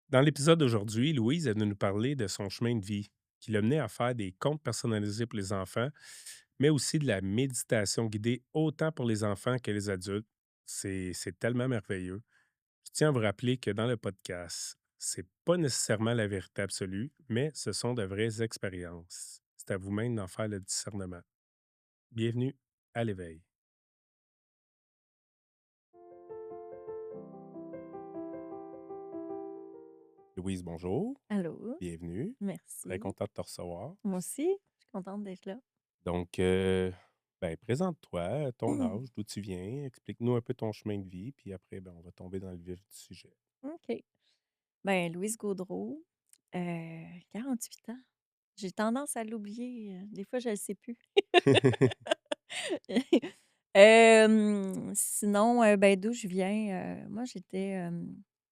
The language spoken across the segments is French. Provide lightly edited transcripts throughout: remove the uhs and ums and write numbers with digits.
Dans l'épisode d'aujourd'hui, Louise elle va nous parler de son chemin de vie qui l'a mené à faire des comptes personnalisés pour les enfants, mais aussi de la méditation guidée autant pour les enfants que les adultes. C'est tellement merveilleux. Je tiens à vous rappeler que dans le podcast, c'est pas nécessairement la vérité absolue, mais ce sont de vraies expériences. C'est à vous-même d'en faire le discernement. Bienvenue à l'éveil. Louise, bonjour. Allô, Bienvenue. Très merci. content de te recevoir. Moi aussi, je suis contente d'être là. Donc, ben, présente-toi, ton Hmm, âge, d'où tu viens, explique-nous un peu ton chemin de vie, puis après, ben, on va tomber dans le vif du sujet. OK. Ben, Louise Gaudreau, 48 ans. J'ai tendance à l'oublier. Des fois, je ne le sais plus. Sinon, ben, d'où je viens, moi, j'étais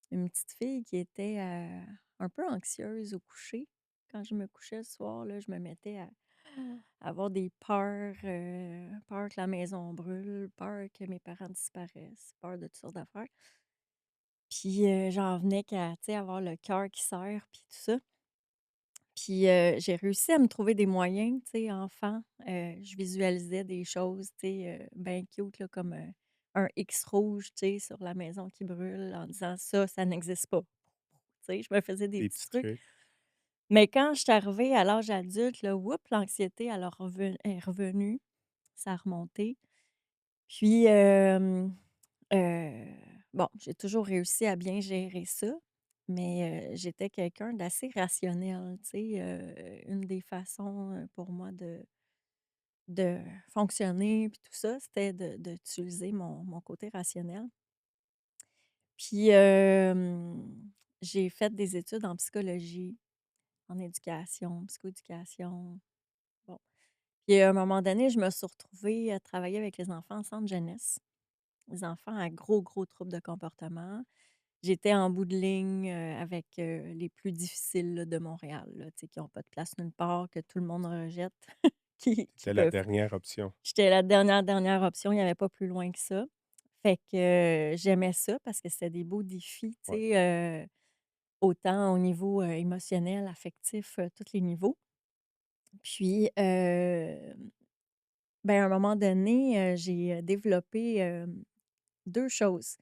une petite fille qui était un peu anxieuse au coucher. Quand je me couchais le soir, là, je me mettais à avoir des peurs, peur que la maison brûle, peur que mes parents disparaissent, peur de toutes sortes d'affaires. Puis, j'en venais qu'à, tu sais, avoir le cœur qui serre, puis tout ça. Puis, j'ai réussi à me trouver des moyens, tu sais, enfant, je visualisais des choses, tu sais, ben cute, là, comme, un X rouge, tu sais, sur la maison qui brûle en disant: Ça n'existe pas». Tu sais, je me faisais des Des petits petits trucs. trucs. Mais quand je suis arrivée à l'âge adulte, là, whoop, l'anxiété, elle a est revenue, ça a remonté. Puis, bon, j'ai toujours réussi à bien gérer ça, mais j'étais quelqu'un d'assez rationnel, tu sais, une des façons, pour moi de fonctionner puis tout ça, c'était d'utiliser mon côté rationnel. Puis, j'ai fait des études en psychologie, en éducation, psychoéducation, bon. Puis, à un moment donné, je me suis retrouvée à travailler avec les enfants en centre jeunesse, les enfants à gros, gros troubles de comportement. J'étais en bout de ligne, avec, les plus difficiles, là, de Montréal, là, tu sais, qui ont pas de place nulle part, que tout le monde rejette, qui C'était la peuvent dernière option. j'étais la dernière, dernière option, il y avait pas plus loin que ça. Fait que, j'aimais ça parce que c'était des beaux défis, tu Ouais. sais, autant au niveau, émotionnel, affectif, tous les niveaux. Puis, ben, à un moment donné, j'ai, développé, 2 choses.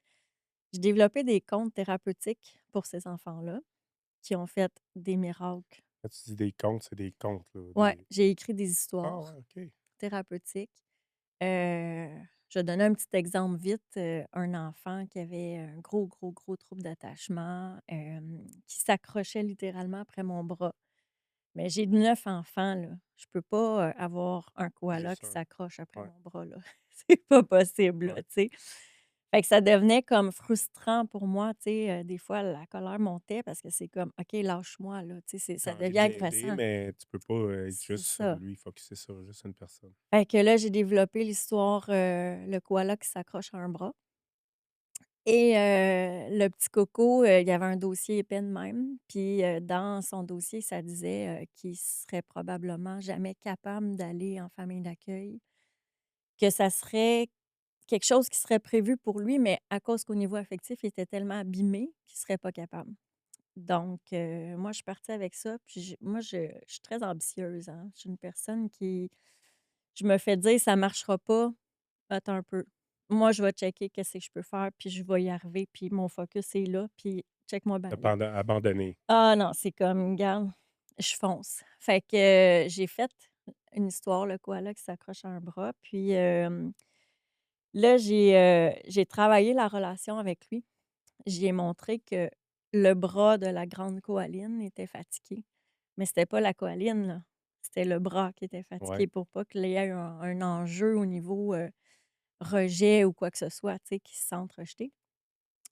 J'ai développé des comptes thérapeutiques pour ces enfants-là, qui ont fait des miracles. Quand tu dis des contes, c'est des contes, là, Ouais, des j'ai écrit des ah ouais, histoires OK. thérapeutiques. Heu, je vais donner un petit exemple vite, un enfant qui avait un gros, gros, gros trouble d'attachement, qui s'accrochait littéralement après mon bras. Mais j'ai 9 enfants, là. Je peux pas, avoir un koala Juste qui un. s'accroche après Ouais, mon bras, là. C'est pas possible, là, ouais. tu sais? Fait que ça devenait comme frustrant pour moi, tu sais, des fois la colère montait parce que c'est comme: «OK, lâche-moi, là», tu sais, Tu ça as envie devient de l'aider, agressant. mais tu peux pas, être C'est juste sur ça. lui, focusser sur juste une personne. Fait que là, j'ai développé l'histoire, le koala qui s'accroche à un bras et le petit coco, il y avait un dossier épais de même, puis, dans son dossier, ça disait, qu'il serait probablement jamais capable d'aller en famille d'accueil, que ça serait quelque chose qui serait prévu pour lui, mais à cause qu'au niveau affectif, il était tellement abîmé qu'il serait pas capable. Donc, moi, je suis partie avec ça, puis moi, je suis très ambitieuse, hein. Je suis une personne qui je me fais dire: «Ça marchera pas». Attends un peu. Moi, je vais checker qu'est-ce que je peux faire, puis je vais y arriver, puis mon focus est là, puis check-moi bien Tu aller. abandonné. Ah non, c'est comme, regarde, je fonce. Fait que, j'ai fait une histoire, le koala qui s'accroche à un bras, puis, là, j'ai travaillé la relation avec lui. J'y ai montré que le bras de la grande koaline était fatigué, mais c'était pas la koaline, là, c'était le bras qui était Ouais. fatigué pour pas qu'il y ait un enjeu au niveau, rejet ou quoi que ce soit, tu sais, qu'ils se sentent rejetés.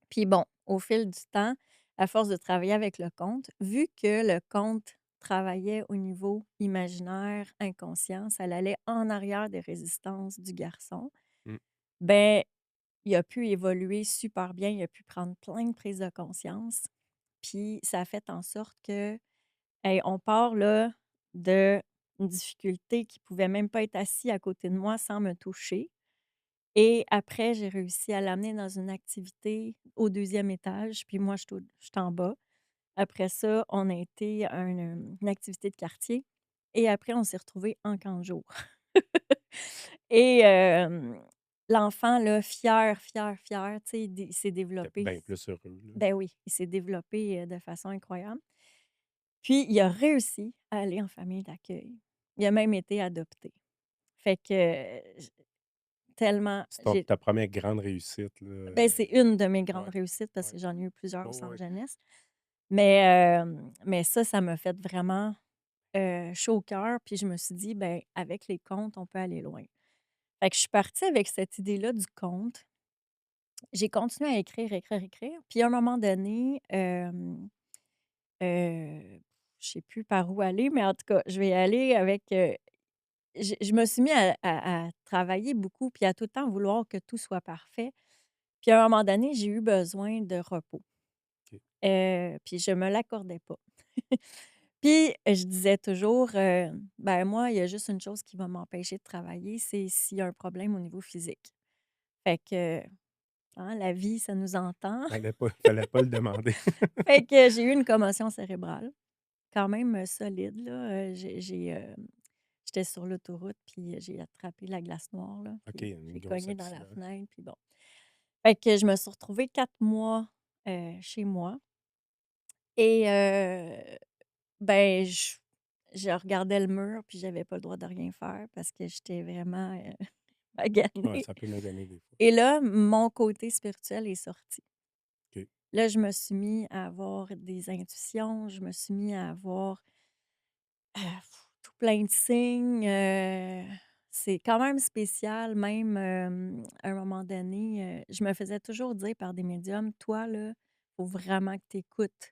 Puis bon, au fil du temps, à force de travailler avec le conte, vu que le conte travaillait au niveau imaginaire, inconscient, ça allait en arrière des résistances du garçon, Mmh. ben il a pu évoluer super bien, il a pu prendre plein de prises de conscience, puis ça a fait en sorte que, hey, on part là de une difficulté qui pouvait même pas être assis à côté de moi sans me toucher. Et après, j'ai réussi à l'amener dans une activité au deuxième étage, puis moi, je suis en bas. Après ça, on a été à une activité de quartier et après on s'est retrouvés en camp de jour. Et l'enfant là, fier, fier, fier, tu sais, il s'est Tu développé. bien plus heureux, là. Ben oui, il s'est développé, de façon incroyable. Puis il a réussi à aller en famille d'accueil. Il a même été adopté. Fait que, j tellement C'est ton j'ai ta 1re grande réussite, là, ben, c'est une de mes grandes ouais, réussites parce ouais. que j'en ai eu plusieurs au Ouais, centre ouais. jeunesse. Mais ça m'a fait vraiment, chaud au cœur, puis je me suis dit: «Ben, avec les contes, on peut aller loin». Fait que je suis partie avec cette idée-là du conte. J'ai continué à écrire, écrire, écrire, puis à un moment donné, je sais plus par où aller, mais en tout cas, je vais aller avec, je me suis mis à travailler beaucoup, puis à tout le temps vouloir que tout soit parfait. Puis à un moment donné, j'ai eu besoin de repos, OK. puis je me l'accordais pas. Puis, je disais toujours, «Ben, moi, il y a juste une chose qui va m'empêcher de travailler, c'est s'il y a un problème au niveau physique». Fait que, hein, la vie, ça nous entend. Fallait pas le demander. Fait que j'ai eu une commotion cérébrale, quand même, solide là, j'étais sur l'autoroute, puis j'ai attrapé la glace noire là, OK, puis un j'ai gros cogné dans la accident. fenêtre, puis bon. Fait que je me suis retrouvée 4 mois, chez moi et ben, je regardais le mur, puis j'avais pas le droit de rien faire parce que j'étais vraiment, Ouais, maganée. ça peut maganer des fois. Et là, mon côté spirituel est sorti. OK. Là, je me suis mis à avoir des intuitions, je me suis mis à avoir, tout plein de signes, c'est quand même spécial même, à un moment donné, je me faisais toujours dire par des médiums: «Toi là, faut vraiment que tu écoutes».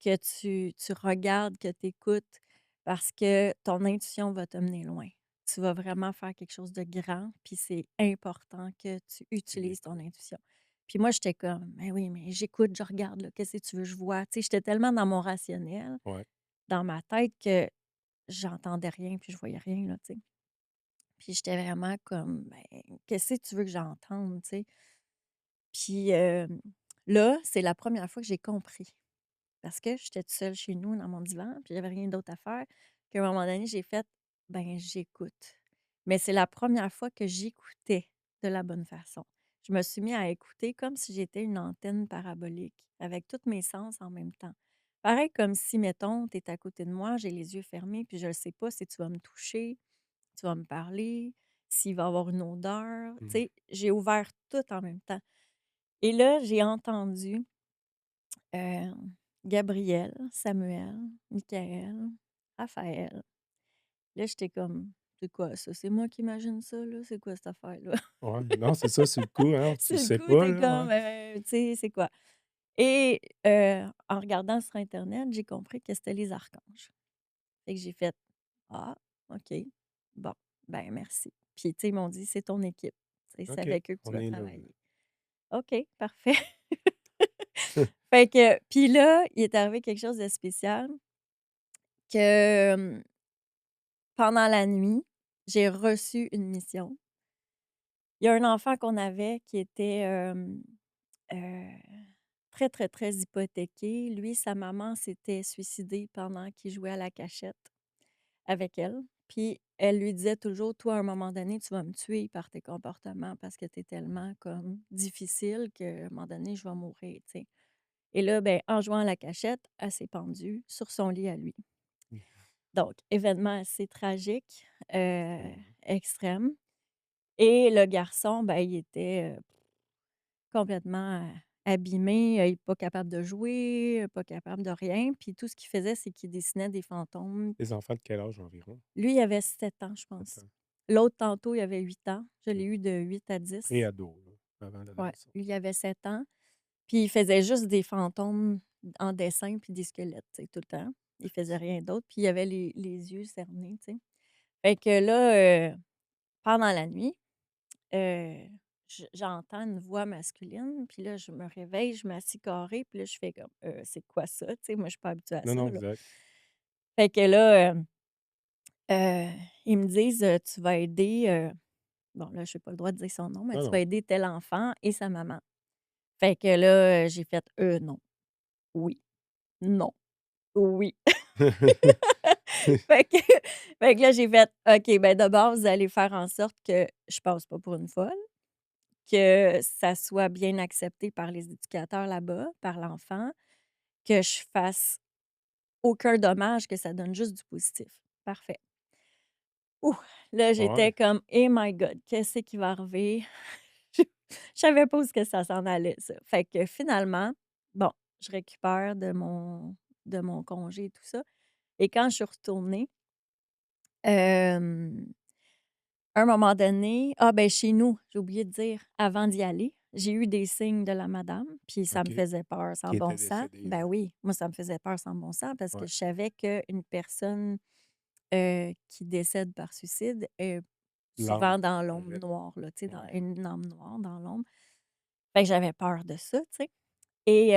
Que tu regardes, que tu écoutes, parce que ton intuition va te mener loin. Tu vas vraiment faire quelque chose de grand, puis c'est important que tu Tu utilises ton l'écoutes. intuition. Puis moi, j'étais comme: «Mais oui, mais j'écoute, je regarde, là, qu'est-ce que tu veux que je vois?» Tu sais, j'étais tellement dans mon rationnel, Ouais. dans ma tête que j'entendais rien, puis je voyais rien, là, tu sais. Puis j'étais vraiment comme: «Ben, qu'est-ce que tu veux que j'entende?» Tu sais? Puis, là, c'est la première fois que j'ai compris. Parce que j'étais toute seule chez nous dans mon divan, puis j'avais rien d'autre à faire, qu'à un moment donné, j'ai fait: «Ben, j'écoute». Mais c'est la première fois que j'écoutais de la bonne façon. Je me suis mis à écouter comme si j'étais une antenne parabolique, avec tous mes sens en même temps. Pareil comme si, mettons, tu es à côté de moi, j'ai les yeux fermés, puis je ne sais pas si tu vas me toucher, tu vas me parler, s'il va y avoir une odeur. Tu Mmh. sais, j'ai ouvert tout en même temps. Et là, j'ai entendu Gabriel, Samuel, Michaël, Raphaël. Là, j'étais comme: «C'est quoi ça? C'est moi qui imagine ça, là? C'est quoi cette affaire-là?» Ouais, non, c'est ça, sur le coup, hein, tu le Sur le sais coup, pas, tu là, ouais. comme, tu sais, c'est quoi? Et en regardant sur internet, j'ai compris que c'était les archanges. Fait que j'ai fait: «Ah, OK. Bon, ben, merci». Puis, tu sais, ils m'ont dit: «C'est ton équipe. Tu sais, c'est OK, avec eux que tu on vas est là, là. travailler». OK, parfait. Fait que puis là, il est arrivé quelque chose de spécial que, pendant la nuit, j'ai reçu une mission. Il y a un enfant qu'on avait qui était, heu, très, très, très hypothéqué. Lui, sa maman s'était suicidée pendant qu'il jouait à la cachette avec elle. Puis elle lui disait toujours: «Toi, à un moment donné, tu vas me tuer par tes comportements parce que tu es tellement comme difficile qu'à un moment donné, je vais mourir», tu sais? Et là, ben, en jouant à la cachette, elle s'est pendue sur son lit à lui. Mmh. Donc événement assez tragique, Mmh. extrême. Et le garçon, ben, il était, complètement, abîmé, il est pas capable de jouer, pas capable de rien. Puis tout ce qu'il faisait, c'est qu'il dessinait des fantômes. Les enfants de quel âge environ? Lui, il avait 7 ans, je 7 pense. ans? L'autre, tantôt, il avait 8 ans. Je l'ai OK. eu de 8 à 10. Pré-ado, là, avant Ouais, l'adolescence. lui, il avait 7 ans. Puis il faisait juste des fantômes en dessin puis des squelettes, tu sais, tout le temps. Il faisait rien d'autre. Puis il avait les yeux cernés, tu sais. Fait que là, pendant la nuit, j'entends une voix masculine, puis là, je me réveille, je m'assis carré, puis là, je fais comme: c'est quoi ça?» Tu sais, moi, je suis pas habituée à Non, ça, non, là. exact. Fait que là, ils me disent: Tu vas aider», bon, là, je n'ai pas le droit de dire son nom, mais: Non, «Tu vas non. aider tel enfant et sa maman». Fait que là, j'ai fait: non, oui». Non. Oui. Fait que fait que là, j'ai fait: «OK, ben, d'abord, vous allez faire en sorte que je passe pas pour une folle, que ça soit bien accepté par les éducateurs là-bas, par l'enfant, que je fasse aucun dommage, que ça donne juste du positif». Parfait. Ouh! Là, j'étais Ouais, comme: «Eh my God, qu'est-ce qui va arriver?» Je savais pas où est-ce que ça s'en allait ça. Fait que finalement, bon, je récupère de mon congé et tout ça et quand je suis retournée, hem, à un moment donné ben, chez nous, j'ai oublié de dire, avant d'y aller, j'ai eu des signes de la madame, puis ça me OK. faisait peur sans Qui bon était sens. décédé, Ben là. oui, moi, ça me faisait peur sans bon sens parce que Ouais. je savais qu'une personne, qui décède par suicide est L'âme souvent dans en l'ombre fait. noire, là, tu sais, dans Ouais. une âme noire dans l'ombre. Fait que j'avais peur de ça, tu sais. Et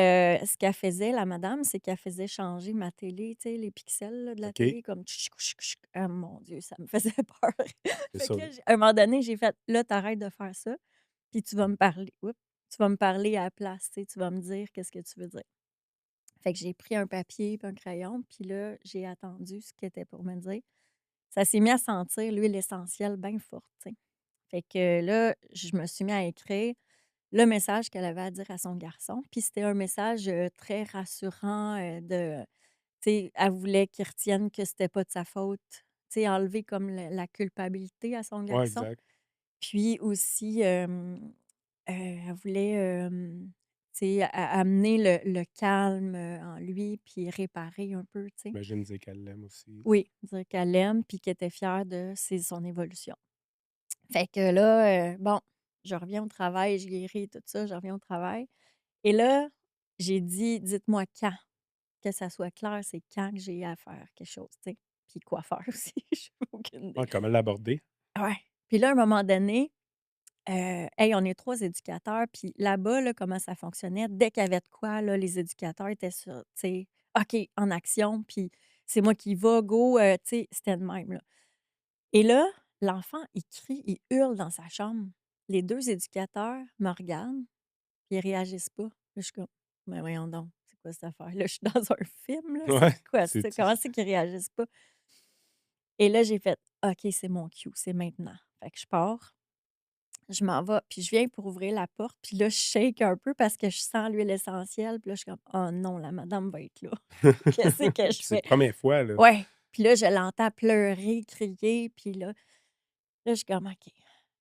ce qu'elle faisait, la madame, c'est qu'elle faisait changer ma télé, tu sais, les pixels, là, de la OK. télé comme tchic, tchic, tchic. Ah mon Dieu, ça me faisait peur. C'est Fait que ça. là, à un moment donné, j'ai fait: «Là, t'arrêtes de faire ça, puis tu vas me parler. Oups, tu vas me parler à la place, tu sais, tu vas me dire qu'est-ce que tu veux dire». Fait que j'ai pris un papier puis un crayon, puis là, j'ai attendu ce qu'elle était pour me dire. Ça s'est mis à sentir l'huile essentielle bien forte, tu sais. Fait que là, je me suis mis à écrire le message qu'elle avait à dire à son garçon. Puis c'était un message, très rassurant, tu sais, elle voulait qu'il retienne que c'était pas de sa faute. Tu sais, enlever comme la culpabilité à son Ouais, garçon. exact. Puis aussi, elle voulait, tu sais, amener le calme, en lui, puis réparer un peu, tu sais. J'imagine dire qu'elle l'aime aussi. Oui, dire qu'elle l'aime, puis qu'elle était fière de son évolution. Fait que là, bon, je reviens au travail, je guéris tout ça, je reviens au travail et là, j'ai dit: «Dites-moi quand». Que ça soit clair, c'est quand que j'ai à faire quelque chose, tu sais? Puis quoi faire aussi, j'ai aucune idée. Ouais, comment l'aborder? Ouais. Puis là, à un moment donné, hey, on est 3 éducateurs, puis là-bas, là, comment ça fonctionnait, dès qu'il y avait de quoi, là, les éducateurs étaient sur, tu sais, OK, en action, puis c'est moi qui y va, go, tu sais, c'était de même, là. Et là, l'enfant, il crie, il hurle dans sa chambre. Les 2 éducateurs me regardent, puis ils réagissent pas. Là, je suis comme: «Mais voyons donc, c'est quoi cette affaire-là? Je suis dans un film, là, c'est Ouais, quoi c'est ça? Comment c'est qu'ils réagissent pas?» Et là, j'ai fait: «OK, c'est mon cue, c'est maintenant». Fait que je pars, je m'en vais, puis je viens pour ouvrir la porte, puis là, je shake un peu parce que je sens l'huile essentielle, puis là, je suis comme: «Oh non, la madame va être là. Qu'est-ce que Puis je c'est fais?» la 1 fois, là. Ouais, puis là, je l'entends pleurer, crier, puis là, je suis comme: «OK».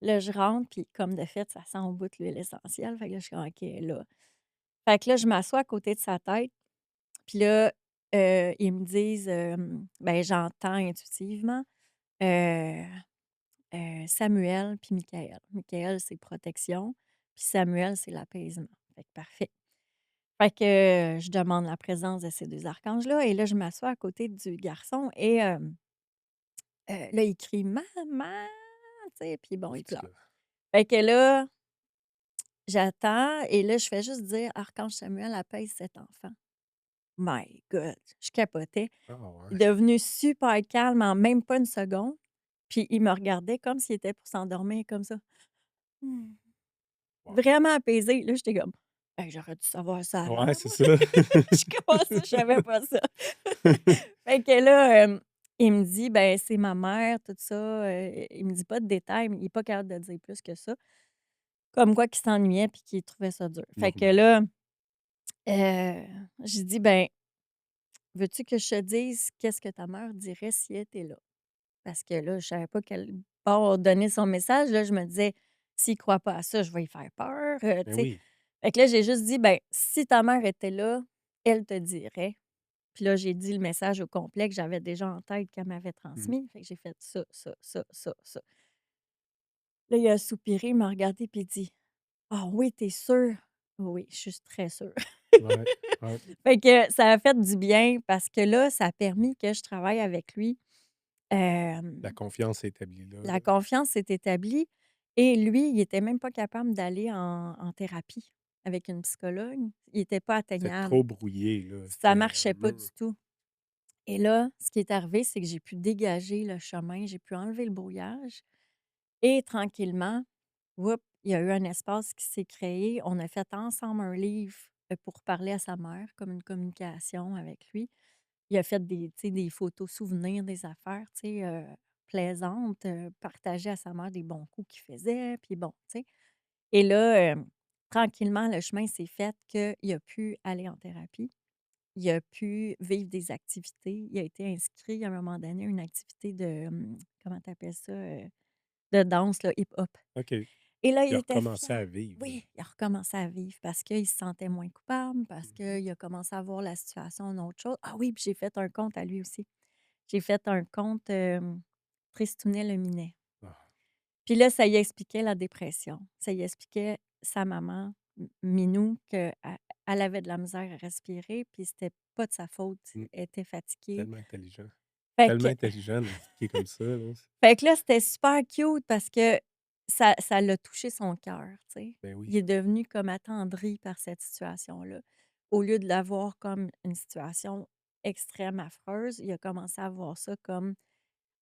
Là, je rentre, puis comme de fait, ça sent au bout de l'huile essentielle. Fait que là, je suis comme: «OK, là». Fait que là, je m'assois à côté de sa tête, puis là, ils me disent, ben, j'entends intuitivement, heu Samuel puis Michaël. Michaël, c'est protection, puis Samuel, c'est l'apaisement. Fait que parfait. Fait que, je demande la présence de ces 2 archanges-là et là, je m'assois à côté du garçon et là, il crie: «Maman!» tu sais, puis bon, Ouf, il tu pleure. l'as Fait que là, j'attends et là, je fais juste dire: «Archange Samuel, apaise cet enfant». My God! Je capotais. ah Il ouais. est devenu super calme en même pas une seconde, puis il me regardait comme s'il était pour s'endormir comme ça. Mmh. Wow. Vraiment apaisé. Là, j'étais comme: «Hey, j'aurais dû savoir ça avant, Ouais, c'est moi». ça. Je comment ça, je savais pas ça? Fait que là, il me dit: «Ben, c'est ma mère, tout ça», il me dit pas de détails, mais il est pas capable de dire plus que ça. Comme quoi qu'il s'ennuyait puis qu'il trouvait ça dur. Fait que Normal. là, heu, j'ai dit: «Ben, veux-tu que je te dise qu'est-ce que ta mère dirait si elle était là?» Parce que là, je savais pas quel bord donner son message. Là, je me disais: «S'il croit pas à ça, je vais y faire peur», tu Mais sais? oui. Fait que là, j'ai juste dit: «Ben, si ta mère était là, elle te dirait». Puis là, j'ai dit le message au complet que j'avais déjà en tête qu'elle m'avait Mmh. transmis. Fait que j'ai fait ça, ça, ça, ça, ça. Là, il a soupiré, il m'a regardé puis il dit: «Ah oui, t'es sûr?» «Oui, je suis très sûre». Ouais, ouais. Fait que ça a fait du bien parce que là, ça a permis que je travaille avec lui. La confiance est établie là, La là. confiance s'est établie et lui, il était même pas capable d'aller en thérapie avec une psychologue. Il était pas C'était atteignable. trop brouillé, là. Ça C'était un marchait pas mur. du tout et là, ce qui est arrivé, c'est que j'ai pu dégager le chemin, j'ai pu enlever le brouillage et tranquillement, whoop, il y a eu un espace qui s'est créé. On a fait ensemble un livre, pour parler à sa mère, comme une communication avec lui. Il a fait des, tu sais, des photos souvenirs des affaires, tu sais, plaisantes, partager à sa mère des bons coups qu'il faisait, puis bon, tu sais. Et là, tranquillement, le chemin s'est fait qu'il a pu aller en thérapie. Il a pu vivre des activités. Il a été inscrit à un moment donné à une activité de, comment tu appelles ça? De danse, là, hip-hop. OK. Et là, il Il a était recommencé fier. à vivre, là. Oui, il a recommencé à vivre parce qu'il se sentait moins coupable, parce Mmh. qu'il a commencé à voir la situation en autre chose. Ah oui, puis j'ai fait un compte à lui aussi. J'ai fait un compte, Tristounet le Minet. Ah, Puis là, ça y expliquait la dépression. Ça y expliquait sa maman, Minou, qu'elle elle avait de la misère à respirer, puis c'était pas de sa faute. mmh, Elle était fatiguée. tellement intelligent. Fait Tellement que intelligent d'expliquer comme ça, là. Fait que là, c'était super cute parce que ça l'a touché son cœur, tu sais. Ben oui. Il est devenu comme attendri par cette situation-là. Au lieu de la voir comme une situation extrême, affreuse, il a commencé à voir ça comme: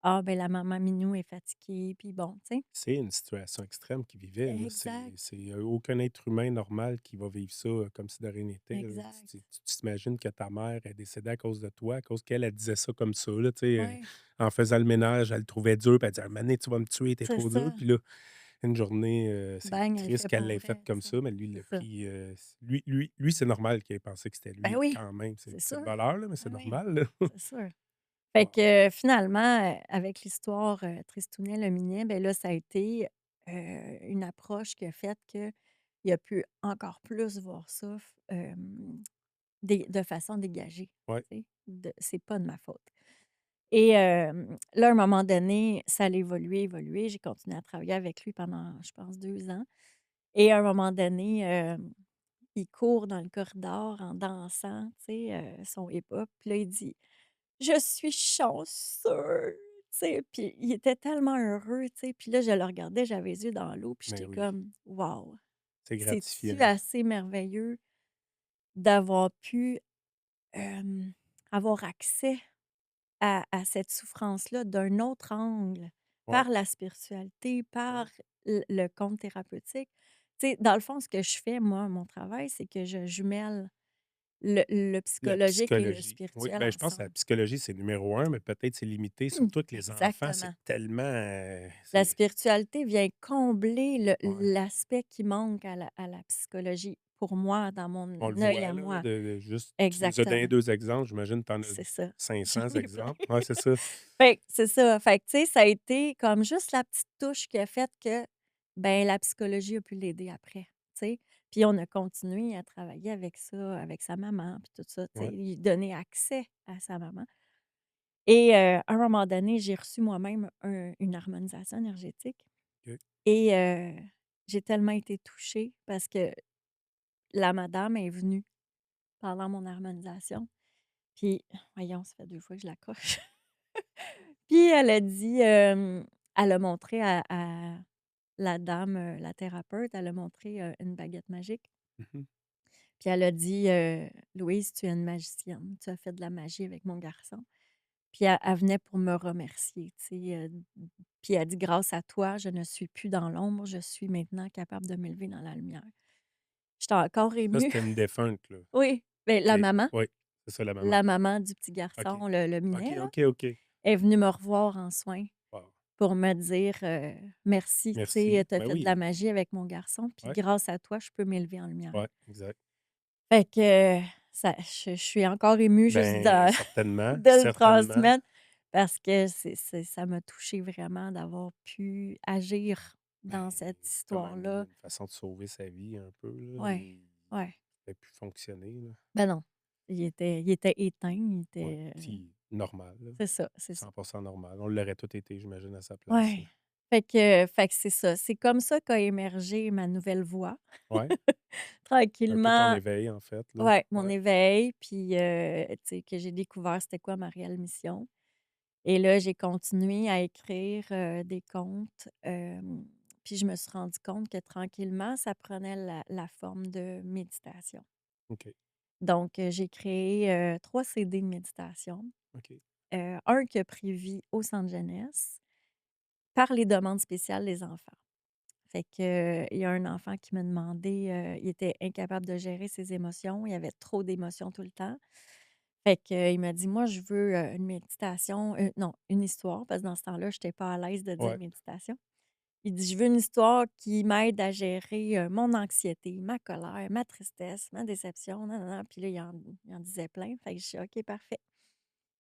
«Ah, ben la maman Minou est fatiguée», puis bon, tu sais? C'est une situation extrême qu'il vivait, là. Exact, Aucun être humain normal qui va vivre ça, comme si de rien n'était, là. exact. Tu t'imagines que ta mère est décédée à cause de toi, à cause qu'elle, elle disait ça comme ça, là, tu sais, Ouais, en faisant le ménage, elle le trouvait dur, puis elle disait: «Un moment donné, tu vas me tuer, tu c'est trop dur». ça. Puis là, une journée, c'est Bang, elle le triste fait qu'elle pour l'ait faite vrai, comme tu sais. ça, mais lui, il C'est l'a ça. pris, lui, c'est normal qu'il ait pensé que c'était Ben lui oui, quand même. c'est C'est de sûr. valeur, là, mais c'est Ben oui, normal, là. c'est sûr. Fait Wow. que, finalement, avec l'histoire, Tristounet le Minet, ben là, ça a été, une approche qui a fait qu'il a pu encore plus voir ça dé de façon dégagée, Ouais. tu sais? C'est pas de ma faute. Et là, à un moment donné, ça a évolué, évolué. J'ai continué à travailler avec lui pendant, je pense, 2 ans. Et à un moment donné, il court dans le corridor en dansant, tu sais, son hip-hop. Puis là, il dit: «Je suis chanceux!» Tu sais? Puis il était tellement heureux, tu sais? Puis là, je le regardais, j'avais les yeux dans l'eau, puis Mais j'étais oui, comme: «Waouh! c'est C'est-tu gratifiant. assez merveilleux d'avoir pu, hem, avoir accès à cette souffrance-là d'un autre angle, Ouais, par la spiritualité, ouais. par le compte thérapeutique?» Tu sais, dans le fond, ce que je fais, moi, mon travail, c'est que je jumelle le La psychologique et le psychologie. Oui, spirituel ben, je pense que la ensemble. psychologie, c'est numéro un, mais peut-être c'est limité, surtout avec les enfants, c'est Exactement. tellement, La c'est spiritualité vient combler ouais. l'aspect qui manque à la psychologie, pour moi, dans On le mon œil voit à là, moi. de juste tu nous as donné Exactement, 2 exemples, j'imagine que tu en as c'est ça. J'en 500 ai plein. exemples. Ouais, c'est ça. Fait que c'est ça. Fait que, tu sais, ça a été comme juste la petite touche qui a fait que, ben, la psychologie a pu l'aider après, tu sais. Puis on a continué à travailler avec ça, avec sa maman, puis tout ça, tu sais, Ouais, lui donner accès à sa maman. Et à un moment donné, j'ai reçu moi-même une harmonisation énergétique OK. et j'ai tellement été touchée parce que la madame est venue pendant mon harmonisation, puis voyons, ça fait 2 fois que je la coche. Puis elle a dit, elle a montré à la dame, la thérapeute, elle a montré, une baguette magique, Mmh. puis elle a dit, «Louise, tu es une magicienne, tu as fait de la magie avec mon garçon». Puis elle venait pour me remercier, tu sais, puis elle dit: «Grâce à toi, je ne suis plus dans l'ombre, je suis maintenant capable de m'élever dans la lumière». J'étais encore Ça, émue. c'était une défunte, là. Oui, beh, OK. Oui, c'est ça, la maman. la maman du petit OK. garçon, le OK, minet là, OK, OK. est venue me revoir en soins Wow. pour me dire, «Merci, tu sais, Merci. tu as Ben fait de oui. la magie avec mon garçon, puis Ouais, grâce à toi, je peux m'élever en lumière». ouais, exact. Fait que ça je suis encore émue juste Ben, de certainement, de le certainement. transmettre parce que c'est ça m'a touchée vraiment d'avoir pu agir Ben, dans cette comme un histoire-là. une façon de sauver sa vie un peu, là. Ouais, Il ouais. pouvait plus fonctionner, là. Ben non, il était éteint, il Ouais, était, puis normal, là. c'est ça, c'est ça. 100% normal. On l'aurait tous été, j'imagine, à sa place, Ouais. là. Fait que c'est ça. C'est comme ça qu'a émergé ma nouvelle voie. Ouais, un peu ton Tranquillement, éveil, en fait, là. ouais, mon Ouais, éveil, puis, tu sais, que j'ai découvert c'était quoi ma réelle mission. Et là, j'ai continué à écrire, des contes, puis je me suis rendu compte que tranquillement, ça prenait la forme de méditation. OK, Donc, j'ai créé, 3 CD de méditation, OK. un qui a pris vie au centre jeunesse par les demandes spéciales des enfants. Fait que, il y a un enfant qui m'a demandé, il était incapable de gérer ses émotions, il y avait trop d'émotions tout le temps. Fait que, il m'a dit: «Moi, je veux, une méditation», non, une histoire, parce que dans ce temps-là, je n'étais pas à l'aise de dire Ouais, méditation. Il dit: «Je veux une histoire qui m'aide à gérer, mon anxiété, ma colère, ma tristesse, ma déception, nin puis là, il en disait plein. Fait que je dis: «OK, parfait».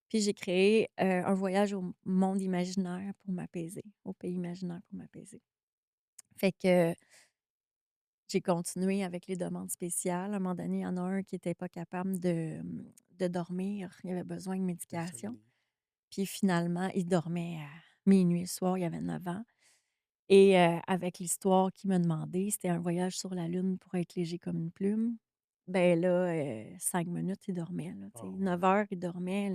Puis j'ai créé, un voyage au monde imaginaire pour m'apaiser, au pays imaginaire pour m'apaiser. Fait que j'ai continué avec les demandes spéciales. À un moment donné, il y en a un qui était pas capable de dormir. Il avait besoin de médication. l'insomnie. Puis finalement, il dormait à minuit le soir, il avait 9 ans. Et avec l'histoire qu'il m'a demandé, c'était un voyage sur la Lune pour être léger comme une plume. Ben là, 5 minutes, il dormait, là, tu sais. Ah 9 ouais. heures, il dormait.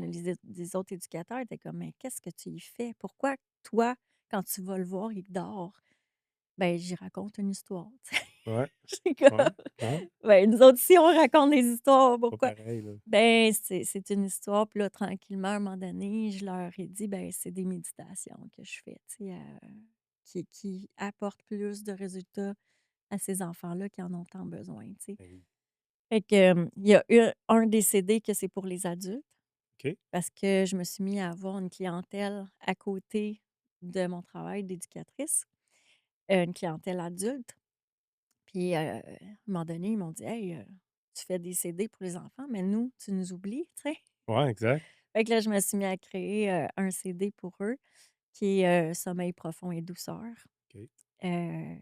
Les autres éducateurs étaient comme: «Mais qu'est-ce que tu y fais? Pourquoi toi, quand tu vas le voir, il dort?» Ben, j'y raconte une histoire, tu sais. Ouais, J'étais ouais, comme: ouais, «Ben, nous autres aussi, on raconte des histoires, pas pourquoi?» pareil, là. Ben, c'est une histoire, puis là, tranquillement, à un moment donné, je leur ai dit: «Ben, c'est des méditations que je fais», tu sais, qui apportent plus de résultats à ces enfants-là qui en ont tant besoin, tu sais. Ben oui. Fait que, il y a eu un des CD que c'est pour les adultes, OK. parce que je me suis mis à avoir une clientèle à côté de mon travail d'éducatrice, une clientèle adulte. Puis, à un moment donné, ils m'ont dit: «Hey, tu fais des CD pour les enfants, mais nous, tu nous oublies», tu sais? Ouais, exact. Fait que là, je me suis mis à créer, un CD pour eux qui est, Sommeil profond et douceur. OK. Heu,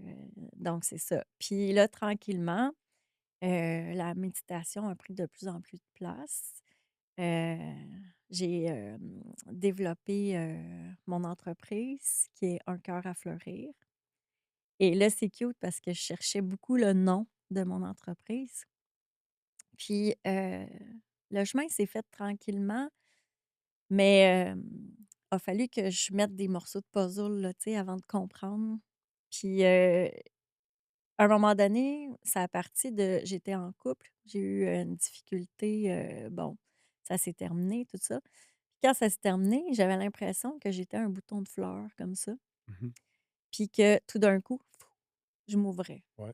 donc c'est ça. Puis là, tranquillement, la méditation a pris de plus en plus de place. Heu, j'ai, développé, mon entreprise qui est Un cœur à fleurir et là, c'est cute parce que je cherchais beaucoup le nom de mon entreprise. Puis, le chemin s'est fait tranquillement, mais, a fallu que je mette des morceaux de puzzle, là, tu sais, avant de comprendre. Puis, à un moment donné, ça a parti de j'étais en couple, j'ai eu, une difficulté, bon, ça s'est terminé, tout ça. Puis quand ça s'est terminé, j'avais l'impression que j'étais un bouton de fleur comme ça, Mmh. puis que tout d'un coup, je m'ouvrais. Ouais,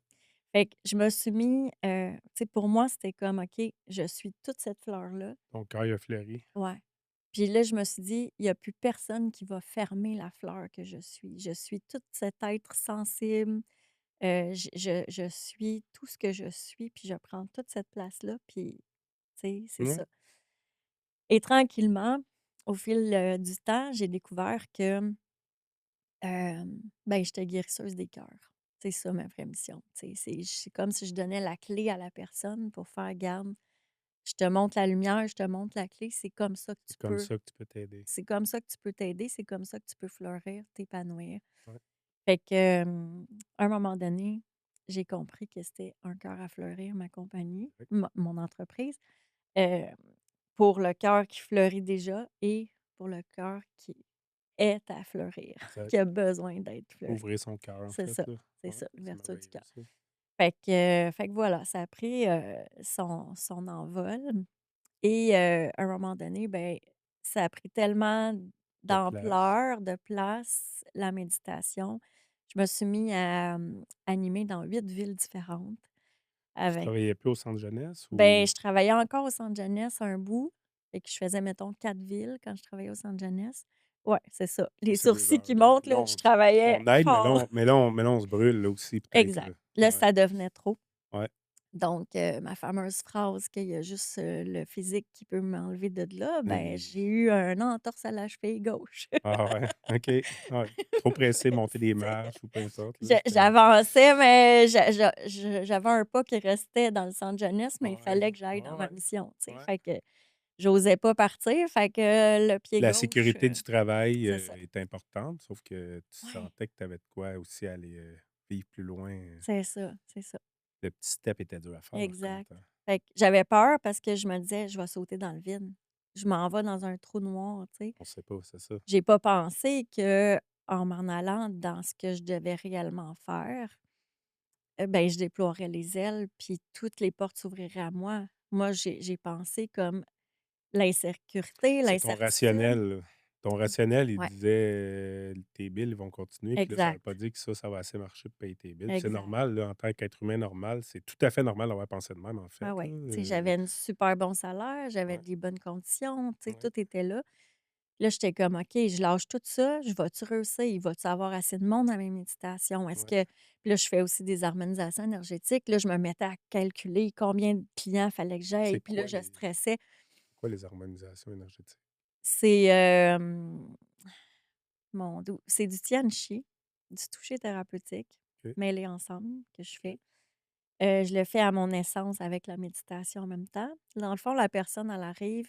Fait que je me suis mis, tu sais, pour moi, c'était comme: «OK, je suis toute cette fleur-là». ton cœur il a fleuri. Ouais. Puis là, je me suis dit: «Il y a plus personne qui va fermer la fleur que je suis. Je suis tout cet être sensible, je suis tout ce que je suis, puis je prends toute cette place-là, puis tu sais, c'est Ouais, ça». Et tranquillement, au fil, du temps, j'ai découvert que, ben, j'étais guérisseuse des cœurs. C'est ça ma vraie mission, tu sais. C'est comme si je donnais la clé à la personne pour faire: «Garde, je te montre la lumière, je te montre la clé, c'est comme ça que tu peux t'aider. c'est comme ça que tu peux t'aider, c'est comme ça que tu peux fleurir, t'épanouir». Ouais, Fait que, à un moment donné, j'ai compris que c'était Un cœur à fleurir, ma compagnie, ouais, mon entreprise, heu, pour le cœur qui fleurit déjà et pour le cœur qui est à fleurir, exact. qui a besoin d'être fleuri. Ouvrir son cœur, en C'est fait, ça, là. c'est Ouais, ça, c'est l'ouverture du merveilleux cœur. ça. Fait que voilà, ça a pris, son envol et à un moment donné, ben, ça a pris tellement De place. d'ampleur, de place, la méditation. Je me suis mis à, animer dans 8 villes différentes Tu avec travaillais plus au centre jeunesse ben, ou je travaillais encore au centre jeunesse un bout, fait que je faisais, mettons, 4 villes quand je travaillais au centre jeunesse. Ouais, c'est ça. Les c'est 2 sourcils qui heures, là? montent, Là, là, je travaillais on aide, fort. mais là, on se brûle, là, aussi, peut-être, Exact. là. Là, Ouais, ça devenait trop. ouais. Donc, ma fameuse phrase qu'il y a juste, le physique qui peut m'enlever de là, ben, Et j'ai eu un entorse à la cheville gauche. ah ouais, OK. Ouais. Trop pressé, monter des marches ou peu importe, là, c'était J'avançais, mais j'avais un pas qui restait dans le centre jeunesse, mais il ouais, fallait que j'aille dans ouais, ma ouais, mission, tu sais. ouais. Fait que j'osais pas partir, fait que le pied La gauche, sécurité du travail, c'est ça. est importante, sauf que tu Ouais, sentais que tu avais de quoi aussi aller, vivre plus loin, c'est ça, c'est ça. le petit step était dur à faire par Exact. contre, hein. Fait que j'avais peur parce que je me disais: «Je vais sauter dans le vide. Je m'en vais dans un trou noir», tu sais. On sait pas, c'est ça. J'ai pas pensé que en m'en allant dans ce que je devais réellement faire, ben, je déploierais les ailes, puis toutes les portes s'ouvriraient à moi. Moi, j'ai pensé comme l'insécurité, C'est ton l'incertitude. rationnel, là. Ton rationnel, il Ouais, disait, tes billes vont continuer, puis là, ça veut exact, pas dire que ça va assez marcher pour payer tes billes. Puis c'est exact. normal, là, en tant qu'être humain normal, c'est tout à fait normal d'avoir pensé de même, en Ah fait, là, ouais, tu sais, j'avais un super bon salaire, j'avais ouais, des bonnes conditions, tu sais, ouais, tout était là. Là, j'étais comme: «OK, je lâche tout ça, je vais-tu réussir? Il va-tu avoir assez de monde à mes méditations? Est-ce ouais. que» puis là, je fais aussi des harmonisations énergétiques. Là, je me mettais à calculer combien de clients fallait que j'aille, C'est puis là, quoi je les stressais. quoi les harmonisations énergétiques? C'est, c'est du tian-chi, du toucher thérapeutique OK, mêlés ensemble que je OK. fais. Je le fais à mon essence avec la méditation en même temps. Dans le fond, la personne, elle arrive.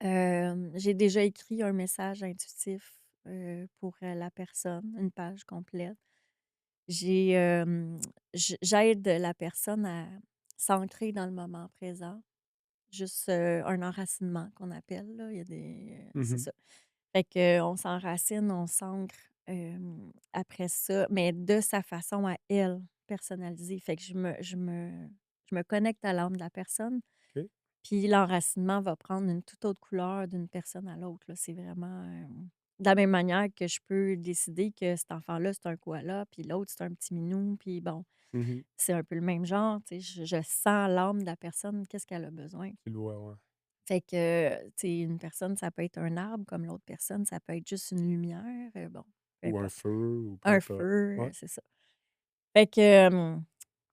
J'ai déjà écrit un message intuitif, pour, la personne, une page complète. J'ai, j'aide la personne à s'ancrer dans le moment présent. Juste, un enracinement qu'on appelle là, il y a des, c'est Mmh. ça. Fait qu'on s'enracine, on s'ancre, après ça, mais de sa façon à elle, personnalisée. Fait que je me connecte à l'âme de la personne. OK. Puis l'enracinement va prendre une toute autre couleur d'une personne à l'autre, là. C'est vraiment, de la même manière que je peux décider que cet enfant-là, c'est un koala, puis l'autre, c'est un petit minou, puis bon, Mmh. c'est un peu le même genre, tu sais. Je sens l'âme de la personne, qu'est-ce qu'elle a besoin. Tu le vois, ouais. Fait que, tu sais, une personne, ça peut être un arbre, comme l'autre personne, ça peut être juste une lumière, bon, peu Ou un importe. feu ou peu Un importe. feu, Ouais, c'est ça. Fait que,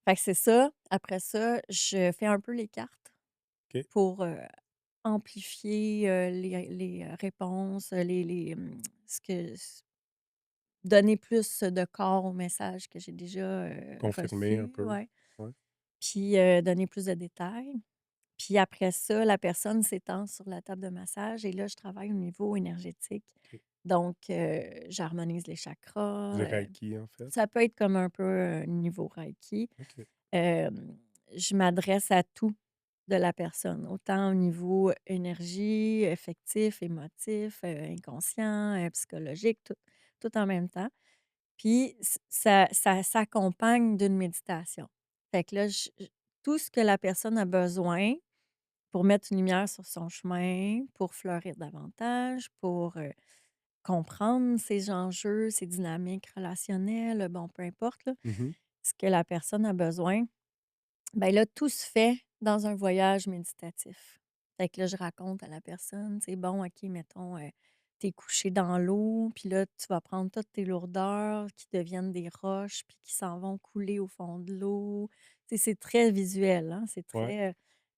fait que c'est ça. Après ça, je fais un peu les cartes OK. pour, amplifier, les, réponses, ce que s donner plus de corps au message que j'ai déjà, Confirmer un reçu, peu. ouais. Ouais, Puis, donner plus de détails. Puis après ça, la personne s'étend sur la table de massage et là, je travaille au niveau énergétique. OK. Donc, j'harmonise les chakras, Du reiki, en fait. ça peut être comme un peu, niveau reiki. OK. Je m'adresse à tout de la personne, autant au niveau énergie, affectif, émotif, inconscient, psychologique, tout en même temps. Puis ça s'accompagne d'une méditation. Fait que là, tout ce que la personne a besoin pour mettre une lumière sur son chemin, pour fleurir davantage, pour, comprendre ses enjeux, ses dynamiques relationnelles, bon, peu importe là, Mmh. ce que la personne a besoin. Ben là, tout se fait dans un voyage méditatif. Fait que là, je raconte à la personne, c'est bon, OK, mettons, tu couché dans l'eau, puis là, tu vas prendre toutes tes lourdeurs qui deviennent des roches, puis qui s'en vont couler au fond de l'eau. Tu sais, c'est très visuel, hein, c'est Ouais, très,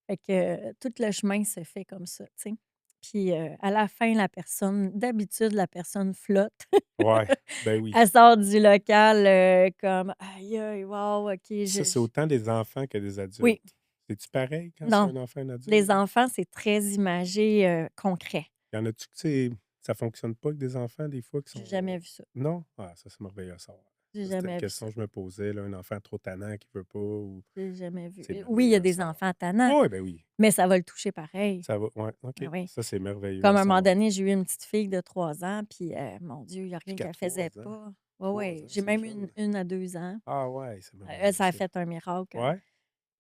fait que tout le chemin se fait comme ça, tu sais. Puis, à la fin, la personne d'habitude, la personne flotte. ouais, ben oui. Elle sort du local, comme: «Aïe, aïe, wow, OK, Ça, c'est je» autant des enfants que des adultes. oui. C'est-tu pareil quand c'est Non, un enfant et un adulte? les enfants, c'est très imagé, concret. Y en a-tu que c'est ça fonctionne pas avec des enfants, des fois, qui J'ai sont jamais vu ça. non? Ah, ça, c'est merveilleux à savoir. J'ai Ça, c'était une jamais vu ça. question que je me posais, là, un enfant trop tannant qui veut pas ou J'ai jamais vu. c'est Oui, il y a merveilleux à des savoir. enfants tannants, Oui, ben oui, mais ça va le toucher pareil. ça va ouais, Ben OK. oui. Ça, c'est merveilleux Comme à à un moment savoir. donné, j'ai eu une petite fille de 3 ans, puis, mon Dieu, il y a Puis rien qu'à qu'elle 3 faisait ans, pas. Oui, 3 oui. ans, J'ai c'est même une jeune. une à 2 ans. Ah ouais, c'est Elle, merveilleux ça a ça. fait un miracle, hein. Ouais,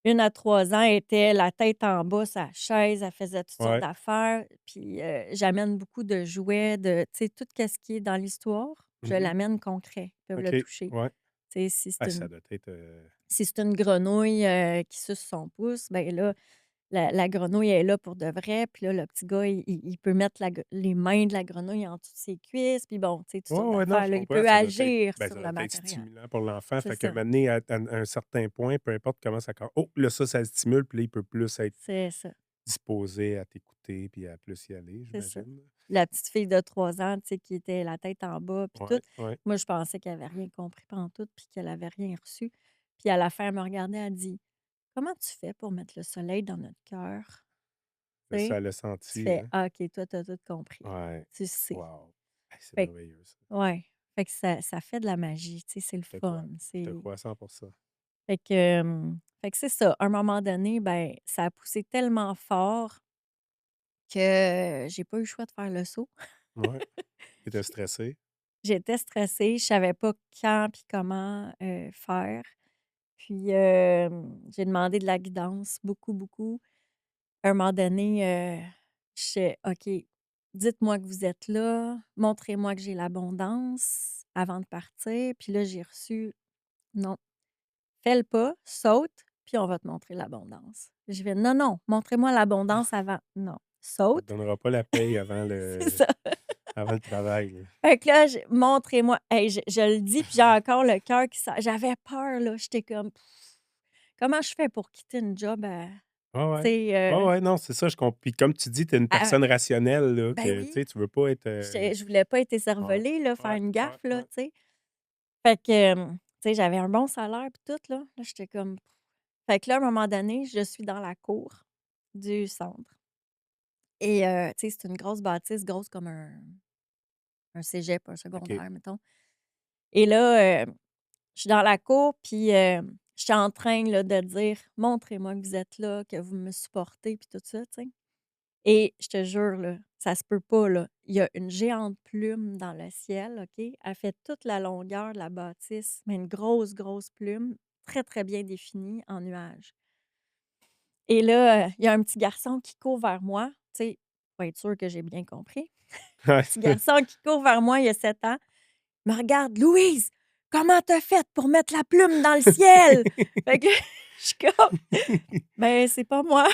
Une à 3 ans, elle était la tête en bas sa chaise, elle faisait toutes sortes ouais. d'affaires. Puis, j'amène beaucoup de jouets, de tu sais, tout qu'est-ce qui est dans l'histoire, je Mmh. l'amène concret. Ils peuvent le OK, toucher. ouais. Tu sais, si c'est Ah, ça une doit être, si c'est une grenouille, qui suce son pouce, ben là, la grenouille est là pour de vrai. Puis là, le petit gars, il peut mettre les mains de la grenouille en dessous de ses cuisses. Puis bon, tu sais, toutes ouais, sortes ouais, non, d'affaires, je là. Il comprends, peut ça doit être agir ben, sur ça le doit être matériel. stimulant pour l'enfant. C'est Fait qu'à un ça, moment donné, à un certain point, peu importe comment ça com oh, là, ça le stimule, puis là, il peut plus être c'est ça, disposé à t'écouter puis à plus y aller, c'est ça. j'imagine? La petite fille de 3 ans, tu sais, qui était la tête en bas puis tout. Ouais, ouais. Moi, je pensais qu'elle avait rien compris pantoute puis qu'elle avait rien reçu. Puis à la fin, elle me regardait, elle dit: «Comment tu fais pour mettre le soleil dans notre cœur?» Tu sais? Ça l'a Tu senti, fais: hein? «Ah OK, toi, tu as tout compris. Ouais. Tu sais». Wow. Hey, c'est Fait que merveilleux ça. ouais, fait que ça fait de la magie, tu sais, c'est le Je te fun. crois. Je te crois à 100%. Fait que c'est ça, à un moment donné, ben, ça a poussé tellement fort que j'ai pas eu le choix de faire le saut. Ouais. Tu étais stressé? J'étais stressée, je savais pas quand puis comment, faire. Puis, j'ai demandé de la guidance beaucoup, beaucoup. À un moment donné, j'étais: «OK, dites-moi que vous êtes là, montrez-moi que j'ai l'abondance avant de partir. Puis là, j'ai reçu: «Non, fais le pas, saute, puis on va te montrer l'abondance». Je vais: «Non, non, montrez-moi l'abondance avant. Non, On te saute». donnera pas la paye C'est ça. avant le travail, là. Fait que là, montrez-moi. Hey, je le dis, puis j'ai encore le cœur qui j'avais peur, là. J'étais comme: Pff, «Comment je fais pour quitter une job à» Ouais, tu ouais. sais, Ouais, ouais, non, c'est ça, je puis comme tu dis, tu es une à personne rationnelle, là, ben que, tu oui, sais, tu veux pas être, je voulais pas être ouais, écervelée, là, faire ouais, une ouais, gaffe, là, ouais. tu sais. Fait que, tu sais, j'avais un bon salaire puis tout, là. Là, j'étais comme fait que là, à un moment donné, je suis dans la cour du centre et tu sais, c'est une grosse bâtisse, grosse comme un cégep, un OK. secondaire, mettons. Et là, je suis dans la cour puis, j'étais en train, là, de dire: «Montrez-moi que vous êtes là, que vous me supportez» puis tout ça, tu sais. Et je te jure, là, ça se peut pas, là. Il y a une géante plume dans le ciel, OK? Elle fait toute la longueur de la bâtisse, mais une grosse, grosse plume, très, très bien définie en nuages. Et là, il y a un petit garçon qui court vers moi, tu sais, pour être sûr que j'ai bien compris. Ouais. Petit garçon qui court vers moi, il a 7 ans, me regarde: «Louise, comment t'as fait pour mettre la plume dans le ciel?» Fait que je suis comme: «Ben, c'est pas moi».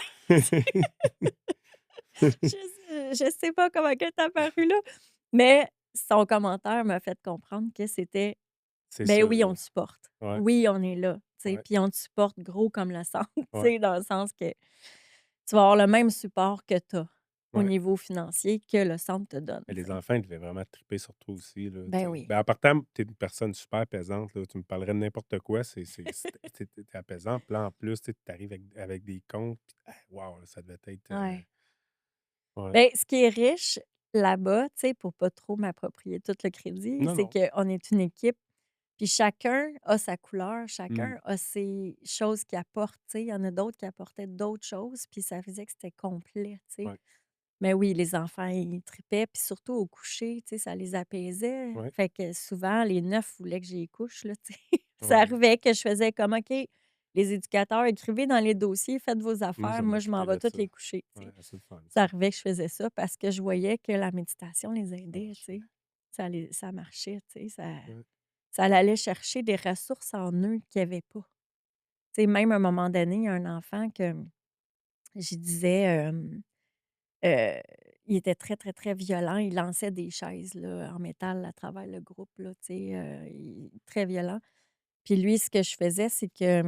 Je sais pas comment elle est apparue là, mais son commentaire m'a fait comprendre que c'était: C'est «Ben ça, oui, on là. te supporte. Ouais, Oui, on est là», tu sais, ouais, puis on te supporte gros comme le centre, tu ouais, sais, dans le sens que tu vas avoir le même support que tu as au ouais. niveau financier que le centre te donne, Mais tu les sais. enfants, ils devaient vraiment triper sur toi aussi, là, tu Ben sais. oui. Ben, en partant, tu es une personne super apaisante, là, tu me parlerais de n'importe quoi, tu es apaisant. Puis là, en plus, tu arrives avec des comptes, puis ah, waouh, là, ça devait être, Ouais. ouais. Ben, ce qui est riche là-bas, tu sais, pour pas trop m'approprier tout le crédit, Non, c'est non. qu'on est une équipe. Puis chacun a sa couleur, Mmh. chacun a ses choses qu'il apporte, tu sais. Il y en a d'autres qui apportaient d'autres choses, puis ça faisait que c'était complet, tu sais. Ouais, Mais oui, les enfants, ils tripaient, puis surtout au coucher, tu sais, ça les apaisait. ouais, Fait que souvent, les 9 voulaient que j'y couche, là, tu sais. Ça ouais. arrivait que je faisais comme: «OK, les éducateurs, écrivez dans les dossiers, faites vos Moi, je affaires, vais moi, je m'en m'occuper vais de toutes ça. les coucher», tu sais. Ouais, c'est le fun, Ça ça. arrivait que je faisais ça parce que je voyais que la méditation les Ah, aidait, tu sais. Ça marchait, tu sais, ouais. ça allait chercher des ressources en eux qu'il y avait pas. Tu sais, même à un moment donné, il y a un enfant que je disais, heu, il était très, très, très violent. Il lançait des chaises, là, en métal à travers le groupe, là, tu sais, il très violent. Puis lui, ce que je faisais, c'est que,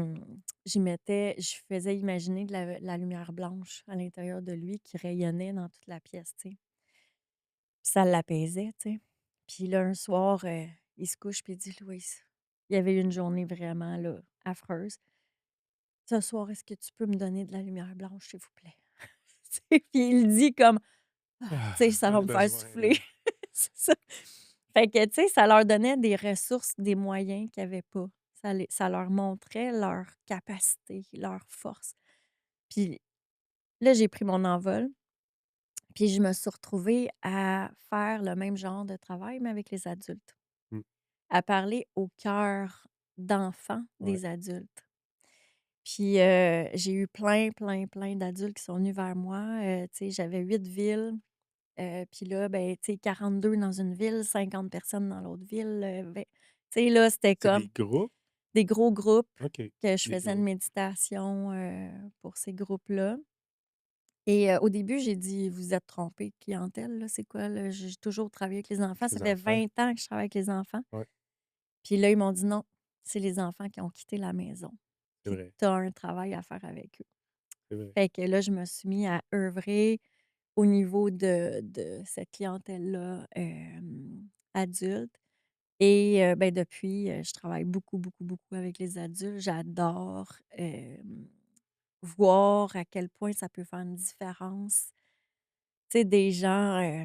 je faisais imaginer de la lumière blanche à l'intérieur de lui qui rayonnait dans toute la pièce, tu sais. Puis ça l'apaisait, tu sais. Puis là, un soir, il se couche puis il dit: «Louise, il y avait eu une journée vraiment, là, affreuse. Ce soir, est-ce que tu peux me donner de la lumière blanche, s'il vous plaît?» Tu sais, puis il le dit comme: «Ah», Ah, tu sais, ça un va me faire besoin, souffler. là. C'est ça. Fait que, tu sais, ça leur donnait des ressources, des moyens qu'ils avaient pas. Ça leur montrait leur capacité, leur force. Puis là, j'ai pris mon envol, puis je me suis retrouvée à faire le même genre de travail, mais avec les adultes. Mmh, À parler au cœur d'enfants ouais. des adultes. Puis, j'ai eu plein, plein, plein d'adultes qui sont venus vers moi, tu sais, j'avais 8 villes, puis là, ben, tu sais, 42 dans une ville, 50 personnes dans l'autre ville, tu sais, là, c'était C'est comme des groupes? des gros groupes OK. que je Des faisais une groupes. méditation, pour ces groupes-là et au début, j'ai dit: «Vous êtes trompés de clientèle, là, c'est quoi, là?» J'ai toujours travaillé avec les enfants, Avec ça les fait enfants. 20 ans que je travaille avec les enfants. Ouais, Puis là, ils m'ont dit: «Non, c'est les enfants qui ont quitté la maison, c'est puis vrai, tu as un travail à faire avec eux». c'est vrai. Fait que là, je me suis mis à œuvrer au niveau de cette clientèle-là, adulte et ben, depuis, je travaille beaucoup, beaucoup, beaucoup avec les adultes. J'adore, voir à quel point ça peut faire une différence. Tu sais, des gens,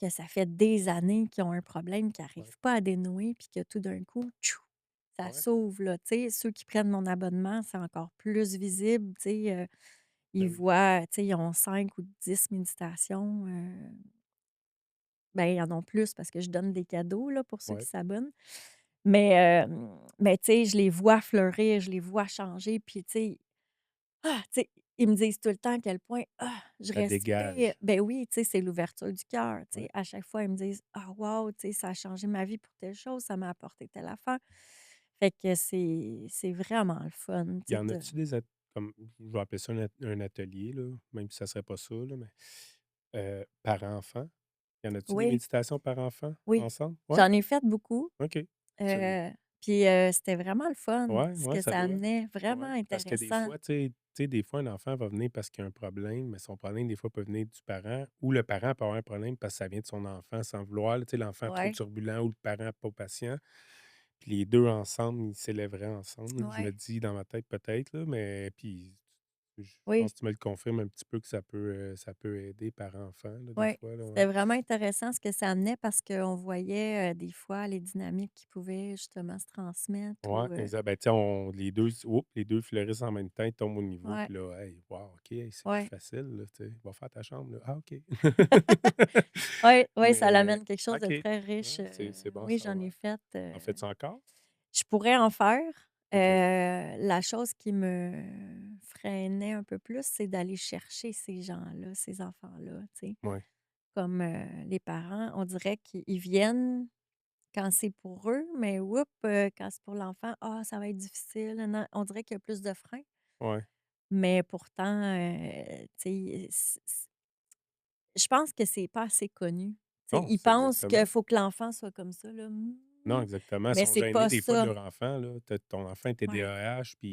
que ça fait des années qu'ils ont un problème qu'ils Ouais, n'arrivent pas à dénouer puis que tout d'un coup, tchou, ça ouais, s'ouvre, là. Tu sais, ceux qui prennent mon abonnement, c'est encore plus visible, tu sais, ils ben oui. voient, tu sais, ils ont 5 ou 10 méditations, ben, ils en ont plus parce que je donne des cadeaux, là, pour ceux qui Ouais, s'abonnent. Mais, tu sais, je les vois fleurir, je les vois changer, puis tu sais, tu sais, ils me disent tout le temps à quel point: «Ah, je Ça respire». dégage. Ben oui, tu sais, c'est l'ouverture du cœur, tu sais. Ouais. À chaque fois, ils me disent: «Ah wow, tu sais, ça a changé ma vie pour telle chose, ça m'a apporté telle affaire». Fait que c'est vraiment le fun, tu Y sais, en de a-tu des at comme je vais appeler ça un atelier, là, même si ça serait pas ça, là, mais parents-enfants? Y en a-tu des oui, méditations parents-enfants oui, ensemble? Ouais? j'en ai fait beaucoup, OK. Celui heu, puis, c'était vraiment le fun, ouais, ce ouais, que ça ça doit. amenait, vraiment Ouais, parce que des intéressant. fois, tu sais, des fois, un enfant va venir parce qu'il y a un problème, mais son problème, des fois, peut venir du parent ou le parent peut avoir un problème parce que ça vient de son enfant sans vouloir, là, tu sais, l'enfant trop Ouais, turbulent ou le parent pas patient. Puis les 2 ensemble, ils s'élèveraient ensemble. Je me ouais, dis dans ma tête peut-être, là, mais puis je pense oui. que tu me le confirmes un petit peu que ça peut aider par enfant, là, des Ouais, fois, là, ouais. c'était vraiment intéressant ce que ça amenait parce qu'on voyait, des fois les dynamiques qui pouvaient justement se transmettre Ouais, ou, exact. Ben, tu sais, on les 2 fleurissent en même temps, ils tombent au niveau, ouais, puis là, hey, wow, OK, hey, c'est plus ouais. facile, là, tu sais. Va faire ta chambre, là. Ah, OK. Ouais, ouais, ça Mais l'amène quelque chose OK, de ouais, très riche, c'est bon à oui, j'en ai savoir. fait, En fais-tu encore? je pourrais en faire. OK, La chose qui me freinait un peu plus, c'est d'aller chercher ces gens-là, ces enfants-là, tu sais. ouais, Comme, les parents, on dirait qu'ils viennent quand c'est pour eux, mais oups, quand c'est pour l'enfant, «Ah, ça va être difficile, non». On dirait qu'il y a plus de freins, ouais. mais pourtant, tu sais, je pense que c'est pas assez connu. Tu sais, Non, ils c'est pensent qu'il exactement. faut que l'enfant soit comme ça, là, Non, exactement. Ils mais sont c'est gênés pas des fois de ça. leur enfant, là. Ton enfant est Ouais, TDAH, puis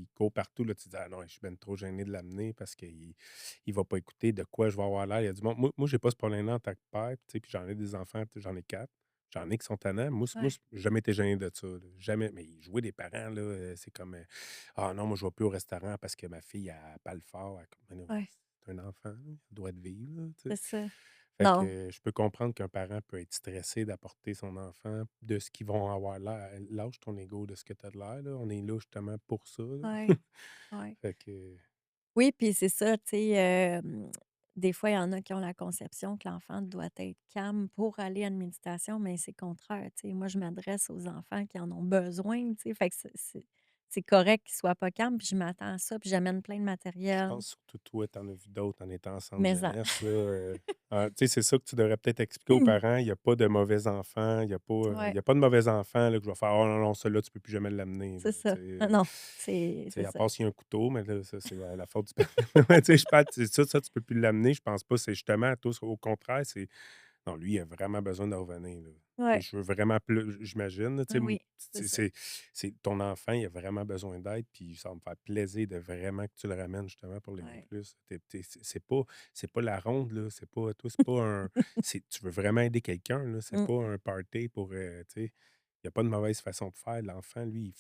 il court partout, là. Tu dis: «Ah non, je suis ben trop gêné de l'amener parce qu'il va pas écouter de quoi je vais avoir l'air». Il y a du monde moi, j'ai pas ce problème-là en tant que père, tu sais, puis j'en ai des enfants, j'en ai 4. J'en ai qui sont tannants. ouais, J'ai jamais été gêné de ça, là. Jamais. Mais jouer des parents, là, c'est comme, «Ah non, moi, je vais plus au restaurant parce que ma fille, elle parle fort». Mais non, ouais, c'est un enfant, là, il doit de vivre, là, tu sais. c'est ça. Fait que, Non, je peux comprendre qu'un parent peut être stressé d'apporter son enfant, de ce qu'ils vont avoir l'air. Lâche ton ego de ce que tu as de l'air, là. On est là justement pour ça, là. ouais, ouais. Fait que Oui, puis c'est ça, tu sais, des fois, il y en a qui ont la conception que l'enfant doit être calme pour aller à une méditation, mais c'est le contraire, tu sais. Moi, je m'adresse aux enfants qui en ont besoin, tu sais, fait que c'est correct qu'ils soient pas calmes, puis je m'attends à ça, puis j'amène plein de je matériel. pense surtout toi, tu en as vu d'autres en étant en centre Mais en jeunesse, là, tu sais, c'est ça que tu devrais peut-être expliquer aux parents. Il y a pas de mauvais enfants, il ouais, y a pas de mauvais enfant, là, que je vais faire: «Oh non, non, celui-là, tu peux plus jamais l'amener», là, c'est tu ça. sais, Non, non, tu sais, c'est à ça. part s'il y a un couteau, mais là, ça, c'est la faute du père. Mais tu sais, je parle, c'est ça, tu peux plus l'amener, je pense pas. C'est justement, toi, au contraire, c'est non, lui, il a vraiment besoin de revenir, là. Tu sais, Ouais, je veux vraiment plus j'imagine, là, tu sais, oui, c'est ça. c'est ton enfant, il a vraiment besoin d'aide, puis ça va me faire plaisir de vraiment que tu le ramènes justement pour l'aider Ouais, plus. Tu c'est pas la ronde, là, c'est pas toi, c'est pas un tu veux vraiment aider quelqu'un, là, c'est mmh, pas un party pour, tu sais, il y a pas de mauvaise façon de faire. L'enfant, lui,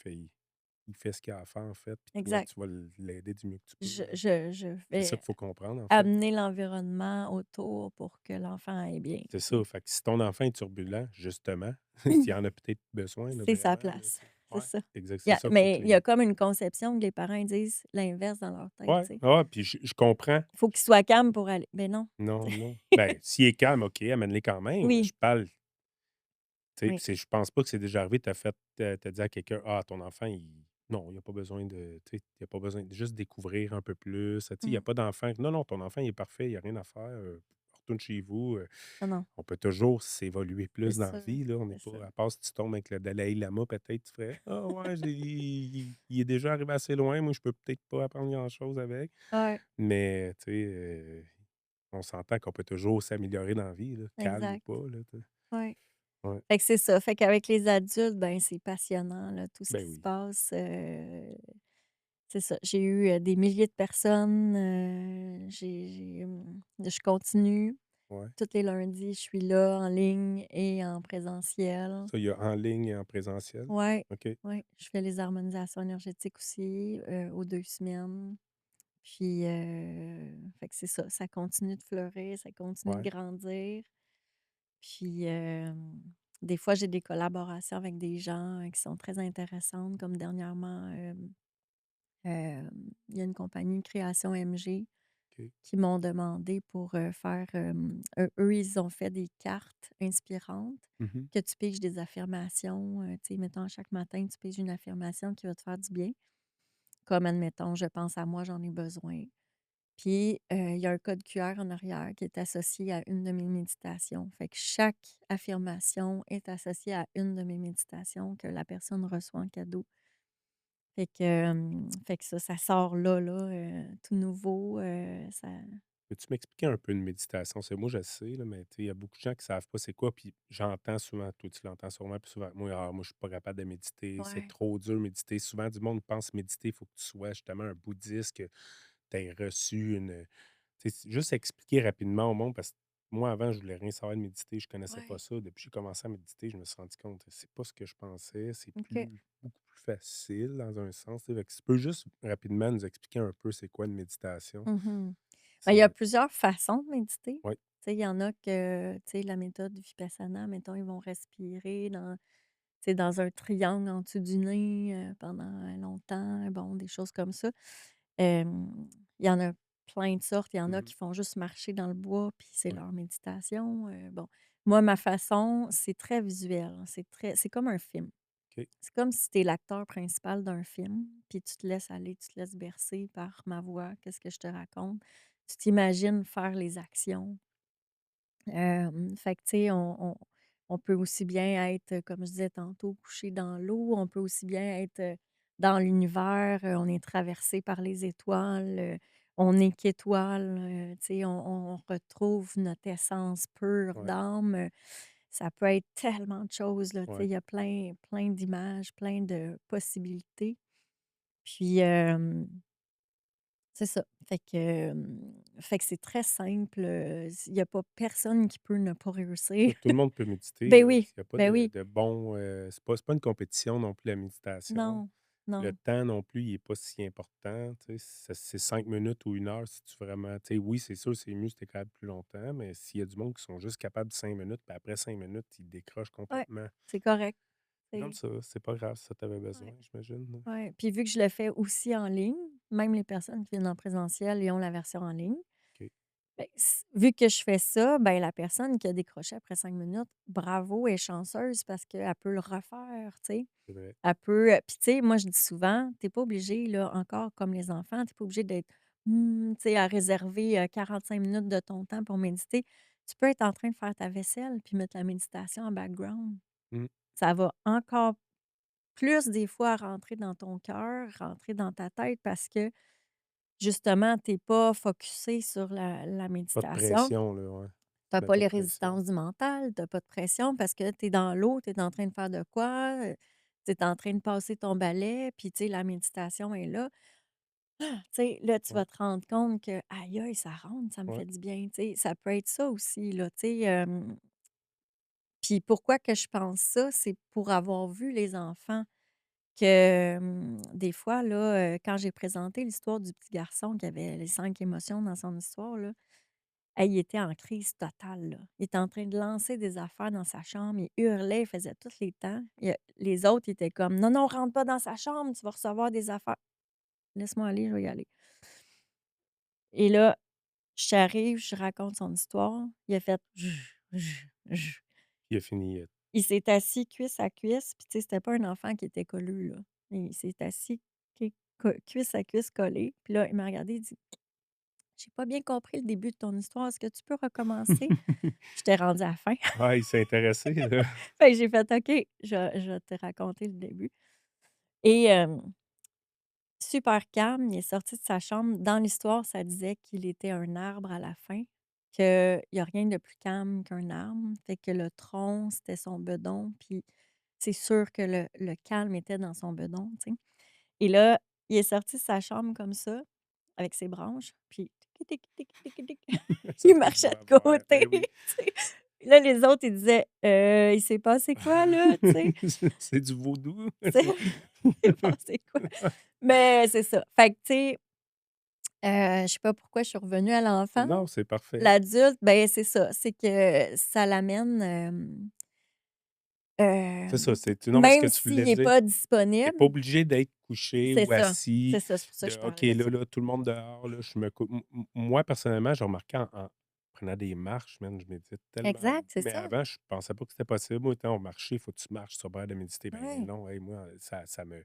il fait ce qu'il a à faire, en fait, puis toi, exact. tu vas l'aider du mieux que tu peux, Je là. je je C'est ça vais qu'il faut comprendre, en fait. amener l'environnement autour pour que l'enfant aille bien, C'est tu ça, sais. fait que si ton enfant est turbulent, justement, s'il en a peut-être besoin, là, C'est sa vraiment, là, place, tu sais. c'est Ouais, ça. exact, Il y c'est a ça qu'il faut mais que il y a les comme une conception que les parents ils disent l'inverse dans leur tête, ouais, tu sais. ouais, puis je comprends. Il faut qu'il soit calme pour aller ben non. Non, non. Ben, s'il est calme, OK, amène-les quand même. Je Oui, parle, tu sais, oui. je pense pas que c'est déjà arrivé, tu dit à quelqu'un: «Ah, ton enfant, il non, il a pas besoin de tu sais, il a pas besoin de juste découvrir un peu plus». Tu sais, il y a Mmh. pas d'enfant non, non, ton enfant, il est parfait, il y a rien à faire, retourne chez vous, Non, non, On peut toujours s'évoluer c'est plus dans la sûr, vie, là. On n'est c'est ça. pas à part si tu tombes avec le Dalaï Lama, peut-être tu ferais: «Ah ouais, il est déjà arrivé assez loin, moi je peux peut-être pas apprendre grand-chose avec». Ouais, Mais tu sais, on s'entend qu'on peut toujours s'améliorer dans la vie, là, calme ou exact. pas, là, tu sais. Ouais. Ouais. Fait que c'est ça, fait qu'avec les adultes, ben, c'est passionnant, là, tout ce Ben qui se oui. passe, c'est ça. J'ai eu, des milliers de personnes, je continue. Ouais. Tous les lundis, je suis là en ligne et en présentiel. Ça, il y a en ligne et en présentiel? Ouais, OK. ouais, je fais les harmonisations énergétiques aussi, aux 2 semaines. Puis, fait que c'est ça, ça continue de fleurir, ça continue de Ouais. grandir. Puis, des fois, j'ai des collaborations avec des gens, qui sont très intéressantes, comme dernièrement, il y a une compagnie Création MG OK. qui m'ont demandé pour, faire, eux, ils ont fait des cartes inspirantes Mmh. que tu piges des affirmations, tu sais, mettons, chaque matin, tu piges une affirmation qui va te faire du bien. Comme admettons: «Je pense à moi, j'en ai besoin». Puis, il y a un code QR en arrière qui est associé à une de mes méditations. Fait que chaque affirmation est associée à une de mes méditations que la personne reçoit en cadeau. Fait que ça sort là, tout nouveau, ça Peux-tu m'expliquer un peu une méditation? C'est moi, je le sais, là, mais tu sais, il y a beaucoup de gens qui ne savent pas c'est quoi. Puis j'entends souvent, toi, tu l'entends sûrement plus souvent que moi, moi, je suis pas capable de méditer, c'est ouais, trop dur de méditer. Souvent, du monde pense méditer, il faut que tu sois justement un bouddhiste, que tu aies reçu une. Tu sais, juste expliquer rapidement au monde, parce que moi, avant, je voulais rien savoir de méditer, je connaissais pas ouais, ça. Depuis que j'ai commencé à méditer, je me suis rendu compte que c'est pas ce que je pensais, c'est OK, beaucoup plus facile dans un sens. Tu sais. Fait que tu peux juste rapidement nous expliquer un peu c'est quoi une méditation? mmh. Ben, il y a C'est. plusieurs façons de méditer. Oui, Tu sais, il y en a que, tu sais, la méthode Vipassana, mettons, ils vont respirer dans tu sais, dans un triangle en dessous du nez, pendant longtemps, bon, des choses comme ça. Il y en a plein de sortes. Il y en a qui font juste marcher dans le bois, puis c'est ouais, leur méditation, bon. Moi, ma façon, c'est très visuel, hein, c'est comme un film. OK. C'est comme si tu es l'acteur principal d'un film, puis tu te laisses aller, tu te laisses bercer par ma voix, qu'est-ce que je te raconte. Tu t'imagines faire les actions. Fait que, tu sais, on peut aussi bien être, comme je disais tantôt, couché dans l'eau, on peut aussi bien être, dans l'univers, on est traversé par les étoiles, on est qu'étoile, tu sais, on retrouve notre essence pure Ouais, d'âme, ça peut être tellement de choses, là, tu sais, ouais. il y a plein d'images, plein de possibilités. Puis, c'est ça. Fait que c'est très simple, il y a pas personne qui peut ne pas réussir. Tout le monde peut méditer, Ben là. oui, Il y a pas ben de oui. de bon, c'est pas une compétition non plus, la méditation. Non, Le non. temps non plus, il est pas si important, tu sais. C'est 5 minutes ou 1 heure si tu vraiment tu sais, oui, c'est sûr, c'est mieux si tu es capable plus longtemps, mais s'il y a du monde qui sont juste capables de 5 minutes, puis après 5 minutes, ils décrochent Ouais, complètement. c'est correct. C'est comme C'est ça, c'est pas grave si ça tu avais besoin, ouais, j'imagine, là. ouais. Puis vu que je le fais aussi en ligne, même les personnes qui viennent en présentiel, ils ont la version en ligne. OK, Beh, vu que je fais ça, ben, la personne qui a décroché après 5 minutes, bravo, elle est chanceuse parce qu'elle peut le refaire, tu sais. c'est vrai. Elle peut, puis tu sais, moi, je dis souvent: «Tu es pas obligé, là, encore comme les enfants, tu es pas obligé d'être, tu sais, à réserver, 45 minutes de ton temps pour méditer. Tu peux être en train de faire ta vaisselle puis mettre la méditation en background. Mmh, Ça va encore plus, des fois, rentrer dans ton cœur, rentrer dans ta tête parce que, justement, tu es pas focusé sur la pas de méditation. pression, là, ouais. Tu as Tu mets pas pas de les pression. résistances du mental, tu as pas de pression parce que tu es dans l'eau, tu es en train de faire de quoi, tu es en train de passer ton balai, puis tu sais, la méditation est là. Tu sais, là, tu Ouais, vas te rendre compte que: «Aïe aïe, ça rentre, ça me ouais, fait du bien», tu sais? Ça peut être ça aussi, là, tu sais, puis pourquoi que je pense ça? C'est pour avoir vu les enfants que, des fois, là, quand j'ai présenté l'histoire du petit garçon qui avait les 5 émotions dans son histoire, là. Hey, il était en crise totale, là. Il était en train de lancer des affaires dans sa chambre, il hurlait, il faisait tous les temps. Les autres, ils étaient comme: «Non, non, rentre pas dans sa chambre, tu vas recevoir des affaires». «Laisse-moi aller, je vais y aller». Et là, j'arrive, je raconte son histoire. Il a fait: «J». il a fini, Il s'est assis cuisse à cuisse, puis tu sais, c'était pas un enfant qui était collu, là. Il s'est assis cuisse à cuisse collé, puis là, il m'a regardé, il dit: «J'ai pas bien compris le début de ton histoire, est-ce que tu peux recommencer?» J'étais rendue à la fin. Ah, il s'est intéressé, là. Fait que j'ai fait: «OK, je vais te raconter le début» et super calme, il est sorti de sa chambre. Dans l'histoire, ça disait qu'il était un arbre à la fin, qu'il y a rien de plus calme qu'un arbre. Fait que le tronc, c'était son bedon, puis c'est sûr que le calme était dans son bedon, tu sais? Et là, il est sorti de sa chambre comme ça, avec ses branches, puis tic tic tic tic tic, Ça il fait du marchait de bonheur. Ben côté, tu oui. sais? Puis là, les autres, ils disaient: «Il s'est passé quoi là?» Tu sais? C'est du vaudou. C'est «Il s'est passé quoi?» Mais c'est ça. Fait que tu sais, je sais pas pourquoi je suis revenue à l'enfant. Non, c'est parfait. L'adulte, ben, c'est ça, c'est que ça l'amène, C'est ça, c'est non, mais ce que même tu voulais s'il est dire, pas tu es pas disponible, obligé d'être couché c'est ou ça, assis, c'est pour ça de que je OK, parlais de ça. là, tout le monde dehors, là, je me cou moi, personnellement, j'ai remarqué en prenant des marches, man, je médite tellement Exact, c'est mais ça. avant, je pensais pas que c'était possible. Moi, autant marcher, il faut que tu marches, tu as pas l'air de méditer. Ben Ouais. non, hey, moi, ça me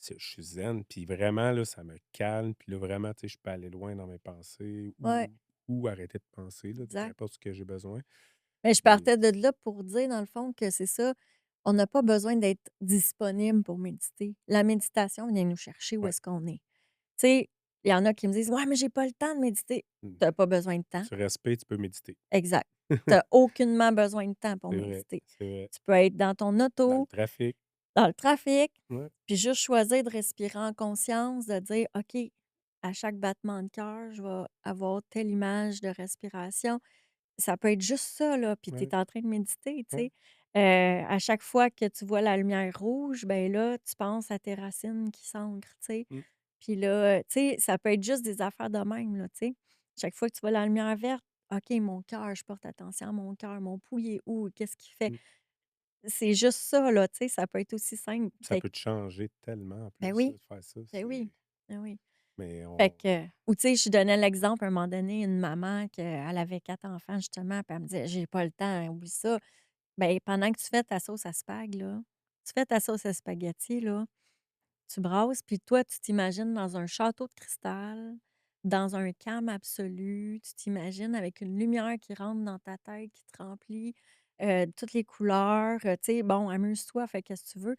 je suis zen, puis vraiment là, ça me calme, puis là, vraiment, tu sais, je peux aller loin dans mes pensées Ouais, ou arrêter de penser là, peu exact. importe ce que j'ai besoin Mais je et partais de là pour dire, dans le fond, que c'est ça, on n'a pas besoin d'être disponible pour méditer. La méditation vient nous chercher où ouais, est-ce qu'on est. Tu sais, il y en a qui me disent: «Ouais, mais j'ai pas le temps de méditer». mmh, Tu as pas besoin de temps. tu respires, tu peux méditer. Exact. Tu as aucunement besoin de temps pour méditer. C'est vrai. Tu peux être dans ton Dans le auto, trafic, dans le trafic, ouais, puis juste choisir de respirer en conscience, de dire: «OK, à chaque battement de cœur, je vais avoir telle image de respiration». Ça peut être juste ça, là, puis tu ouais, es en train de méditer, tu ouais, sais. À chaque fois que tu vois la lumière rouge, ben là, tu penses à tes racines qui s'ancrent, tu sais. mmh, Puis là, tu sais, ça peut être juste des affaires de même, là, tu sais. Chaque fois que tu vois la lumière verte, OK, mon cœur, je porte attention à mon cœur, mon pouls, il est où? Qu'est-ce qu'il fait? mmh. C'est juste ça, là, tu sais, ça peut être aussi simple. Ça Fait que peut te changer tellement en ben plus, oui, de faire ça, ben oui, c'est ben oui. mais Fait on que ou tu sais, je donnais l'exemple à un moment donné, une maman qu'elle avait 4 enfants justement, puis elle me disait: «J'ai pas le temps, oublie ça». Ben, pendant que tu fais ta sauce à spag, là, tu fais ta sauce à spaghetti, là, tu brasses, puis toi, tu t'imagines dans un château de cristal, dans un calme absolu, tu t'imagines avec une lumière qui rentre dans ta tête, qui te remplit, toutes les couleurs, tu sais, bon, amuse-toi, fais qu'est-ce que tu veux.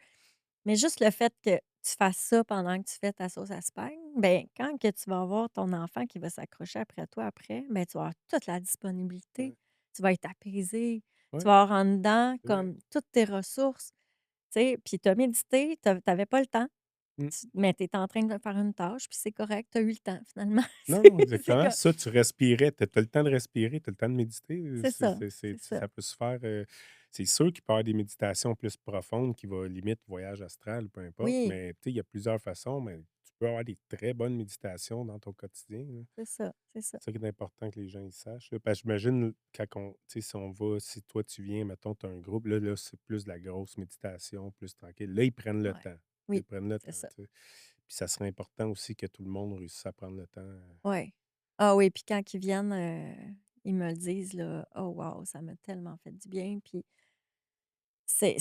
Mais juste le fait que tu fasses ça pendant que tu fais ta sauce à spag, ben, quand que tu vas avoir ton enfant qui va s'accrocher après toi après, ben, tu vas avoir toute la disponibilité. ouais, Tu vas être apaisé. Tu ouais, vas avoir en dedans c'est vrai. comme toutes tes ressources, tu sais, puis tu as médité, tu avais pas le temps, Mmh. mais tu étais en train de faire une tâche, puis c'est correct, tu as eu le temps finalement. Non, non, C'est exactement. co Ça, tu respirais, tu as le temps de respirer, tu as le temps de méditer, c'est ça, c'est ça. ça peut se faire, c'est sûr qu'il peut y avoir des méditations plus profondes qui va limite voyage astral, peu importe, Oui, mais tu sais, il y a plusieurs façons, mais tu peux avoir des très bonnes méditations dans ton quotidien, là. c'est ça, c'est ça. C'est ça qui est important que les gens ils sachent, là, parce que j'imagine quand on tu sais, si on va si toi tu viens, mettons, tu as un groupe, là, c'est plus de la grosse méditation, plus tranquille. Là, ils prennent le Ouais. temps. Ils Oui, prennent le c'est temps, ça. tu sais. Puis ça serait important aussi que tout le monde réussisse à prendre le temps, Ouais. Ah oui, puis quand ils viennent, ils me le disent là: «Oh wow, ça m'a tellement fait du bien». Puis c'est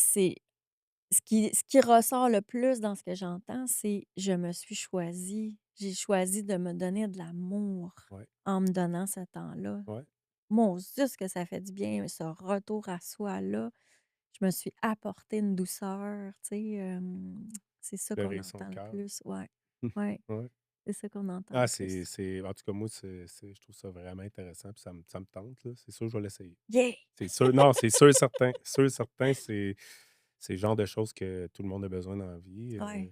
ce qui ressort le plus dans ce que j'entends, c'est: «Je me suis choisie, j'ai choisi de me donner de l'amour ouais, en me donnant ce temps-là». ouais. Mon Dieu, ce que ça fait du bien, ce retour à soi-là. Je me suis apporté une douceur, tu sais, c'est ça qu'on Pleurer son entend le cœur. plus. Ouais, ouais, Ouais. c'est ça qu'on entend Ah, le plus. en tout cas, moi, je trouve ça vraiment intéressant, puis ça me tente, là. C'est sûr, je vais l'essayer. Yeah! C'est sûr, non, c'est sûr et certain. Sûr et certain, c'est le genre de choses que tout le monde a besoin dans la vie, Ouais,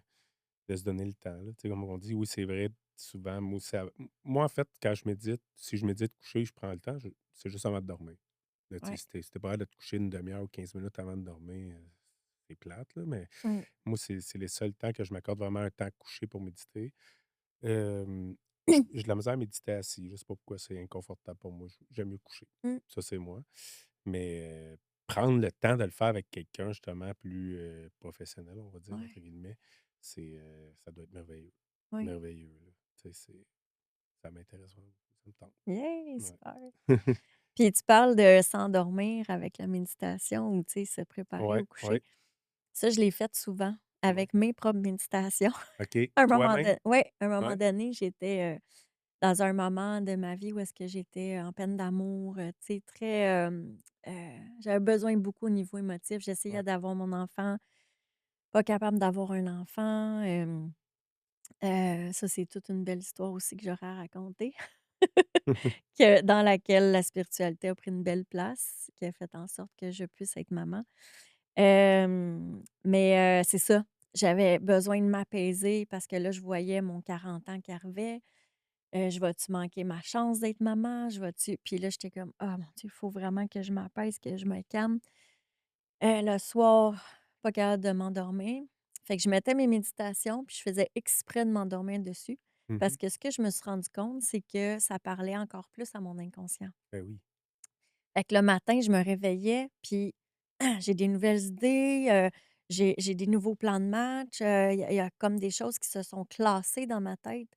de se donner le temps, là. Tu sais, comme on dit, oui, c'est vrai, souvent, moi aussi, moi, en fait, quand je médite, si je médite couché, je prends le temps, c'est juste avant de dormir. Là, tu sais, ouais. si tu pas capable de te coucher une demi-heure ou 15 minutes avant de dormir, c'est plate, là, mais Mmh. moi, c'est les seuls temps que je m'accorde vraiment un temps couché pour méditer. Hem, j'ai de la misère à méditer assis. Je sais pas pourquoi c'est inconfortable pour moi. J'aime mieux coucher. Mmh. Ça, c'est moi. Mais, prendre le temps de le faire avec quelqu'un justement plus, «professionnel», on va dire, Ouais, entre guillemets, ça doit être merveilleux. ouais. Merveilleux, là. Tu sais, ça m'intéresse vraiment beaucoup, ça me tente. Yeah, Ouais. super. Puis tu parles de s'endormir avec la méditation ou, tu sais, se préparer Ouais, au coucher. ouais, Ça, je l'ai fait souvent ouais. avec mes propres méditations. OK. Un moment Toi-même? don Ouais, un moment Ouais. donné, j'étais, dans un moment de ma vie où est-ce que j'étais en peine d'amour, tu sais, très, j'avais besoin beaucoup au niveau émotif. J'essayais Ouais. d'avoir mon enfant, pas capable d'avoir un enfant, ça, c'est toute une belle histoire aussi que j'aurais à raconter, dans laquelle la spiritualité a pris une belle place, qui a fait en sorte que je puisse être maman. Mais c'est ça, j'avais besoin de m'apaiser parce que là, je voyais mon 40 ans qui arrivait. Je vais-tu manquer ma chance d'être maman? Je vais-tu Puis là, j'étais comme: «Ah mon Dieu, il faut vraiment que je m'apaise, que je me calme». Le soir, pas capable de m'endormir. Fait que je mettais mes méditations, puis je faisais exprès de m'endormir dessus parce Mmh. que ce que je me suis rendu compte, c'est que ça parlait encore plus à mon inconscient. Ben oui. Fait que le matin, je me réveillais, puis j'ai des nouvelles idées, j'ai des nouveaux plans de match, il y a comme des choses qui se sont classées dans ma tête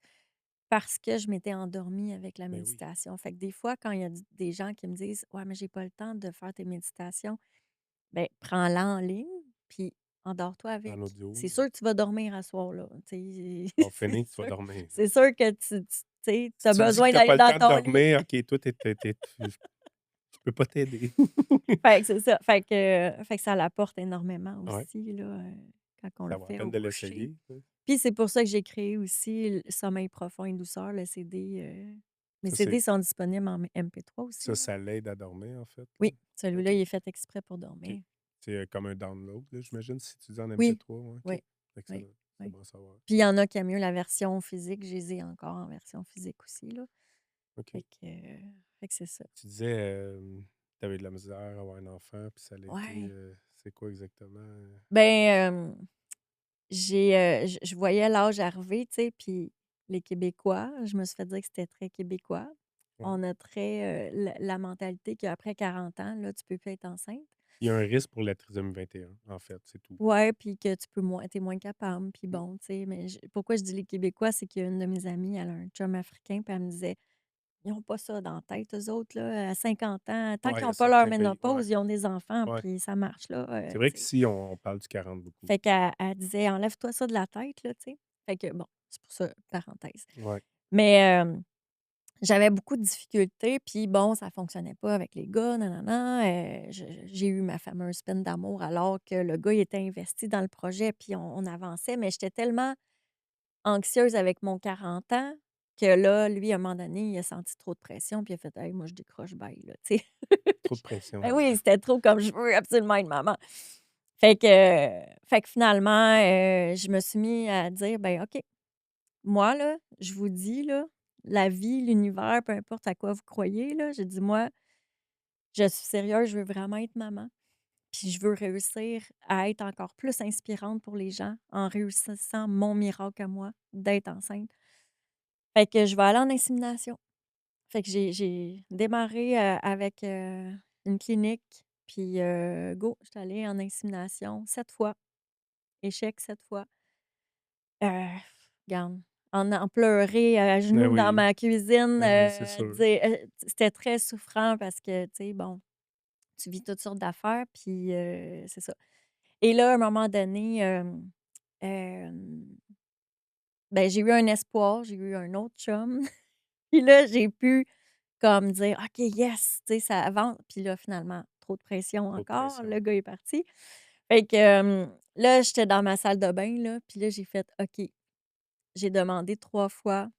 parce que je m'étais endormie avec la Ben oui. méditation. Fait que des fois, quand il y a des gens qui me disent: «Ouais, mais j'ai pas le temps de faire tes méditations», ben prends-la en ligne, puis endors-toi en avec. audio, C'est sûr que tu vas dormir à soir, là, tu sais, tu vas c'est finir, tu vas sûr dormir, là. c'est sûr que tu sais, tu Si as tu me dis que besoin tu as d'aller pas le dans temps de ton lit. dormir, OK, toi, je peux pas t'aider. Fait que c'est ça, fait que ça l'apporte énormément Ouais, aussi là, quand on le ça vaut la fait peine au de coucher. l'essayer, tu sais. Puis c'est pour ça que j'ai créé aussi le Sommeil profond et douceur, le CD, mes Ça, CD c'est sont disponibles en MP3 aussi, ça, là. ça l'aide à dormir, en fait, Oui, celui-là, OK, il est fait exprès pour OK. dormir. C'est, comme un download, là, j'imagine, si tu dis en Oui, MP3, ouais, OK. oui, oui, Excellent, c'est oui. bon à savoir. Puis il y en a qui aiment mieux la version physique, je les ai encore en version physique aussi, là. Fait OK. que fait que c'est ça. Tu disais, tu avais de la misère à avoir un enfant, puis ça l'a été, Ouais. c'est quoi exactement, Ben, je voyais l'âge arriver, tu sais, puis les Québécois, je me suis fait dire que c'était très québécois. Ouais. On a très, la mentalité qu'après 40 ans, là, tu peux plus être enceinte. Il y a un risque pour la trisomie 21, en fait, c'est tout. Ouais, puis que tu peux moins tu moins capable, puis Mmh. bon, tu sais, mais pourquoi je dis les Québécois, c'est qu'une de mes amies, elle a un chum africain, puis elle me disait: «Ils ont pas ça dans la tête, eux autres, là, à 50 ans, tant Ouais, il qu'ils y a ont pas leur certains pays ouais, ménopause, ils ont des enfants, ouais. puis ça marche, là», C'est tu vrai sais. qu'ici, on parle du 40 beaucoup. Fait qu'elle disait: «Enlève-toi ça de la tête, là», tu sais. Fait que bon, c'est pour ça, parenthèse. Ouais. Mais j'avais beaucoup de difficultés, puis bon, ça fonctionnait pas avec les gars, nanana, j'ai eu ma fameuse peine d'amour alors que le gars, il était investi dans le projet, puis on avançait, mais j'étais tellement anxieuse avec mon 40 ans que là, lui, à un moment donné, il a senti trop de pression, puis il a fait: «Hey, moi, je décroche bye, là», tu sais. Trop de pression, Ben là. oui, c'était trop comme: «Je veux absolument être maman». Fait que finalement, je me suis mis à dire: «Ben OK, moi, là, je vous dis, là, la vie, l'univers, peu importe à quoi vous croyez, là», j'ai dit: «Moi, je suis sérieuse, je veux vraiment être maman, puis je veux réussir à être encore plus inspirante pour les gens en réussissant mon miracle à moi d'être enceinte. Fait que je vais aller en insémination». Fait que j'ai démarré, avec, une clinique, puis, go, j'étais allée en insémination 7 fois, échec 7 fois. Heu, Regarde, en pleurer, à Ben genoux dans oui, ma cuisine, ben oui, c'est sûr. dire, c'était très souffrant parce que, tu sais, bon, tu vis toutes sortes d'affaires, puis, c'est ça. Et là, à un moment donné, hem, ben, j'ai eu un espoir, j'ai eu un autre chum, puis là, j'ai pu comme dire: «OK, yes!» Tu sais, ça avance. Puis là, finalement, trop de pression Trop de encore, pression. le gars est parti. Fait que, là, j'étais dans ma salle de bain, là, puis là, j'ai fait: «OK». J'ai demandé 3 fois: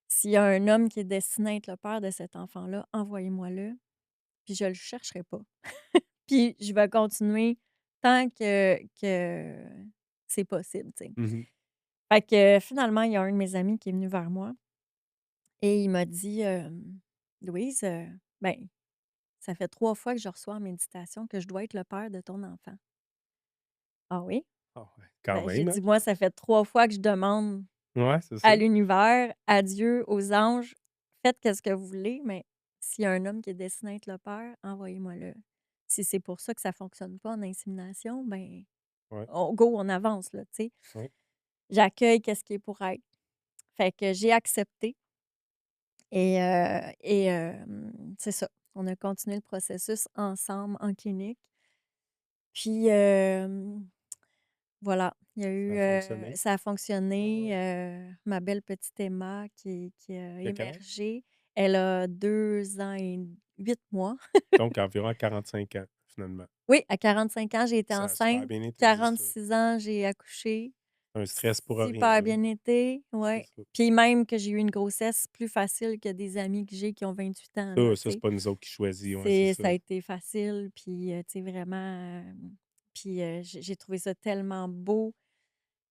«S'il y a un homme qui est destiné à être le père de cet enfant-là, envoyez-moi-le, puis je le chercherai pas. Puis je vais continuer tant que c'est possible», tu sais. Mmh. Fait que, finalement, il y a un de mes amis qui est venu vers moi et il m'a dit, «Louise, ben, ça fait 3 fois que je reçois en méditation que je dois être le père de ton enfant». «Ah oui?» Ah ouais, quand Ben, j'ai même, dit: hein? «Moi, ça fait 3 fois que je demande Ouais, c'est ça. à l'univers, à Dieu, aux anges, faites qu'est-ce que vous voulez, mais s'il y a un homme qui est destiné à être le père, envoyez-moi-le. Si c'est pour ça que ça fonctionne pas en insémination, ben, Ouais, on avance, là, tu sais. ouais. J'accueille qu'est-ce qui est pour être». Fait que j'ai accepté c'est ça. On a continué le processus ensemble en clinique. Puis, voilà, il y a Ça eu, a fonctionné? ça a Ah fonctionné, ouais. ma belle petite Emma qui a Il a quel âge? émergé. Elle a 2 ans et 8 mois. Donc environ 45 ans, finalement. Oui, à 45 ans, j'ai été Ça a super enceinte. bien été, c'est ça. 46 ans, j'ai accouché. Un stress pour rien, Super là. bien été, C'est ouais. ça. Puis même que j'ai eu une grossesse plus facile que des amis que j'ai qui ont 28 ans, là, Ça, tu c'est sais. pas nous autres qui choisit, ouais, c'est Ça a ça. été facile, puis, tu sais, vraiment, puis, j'ai trouvé ça tellement beau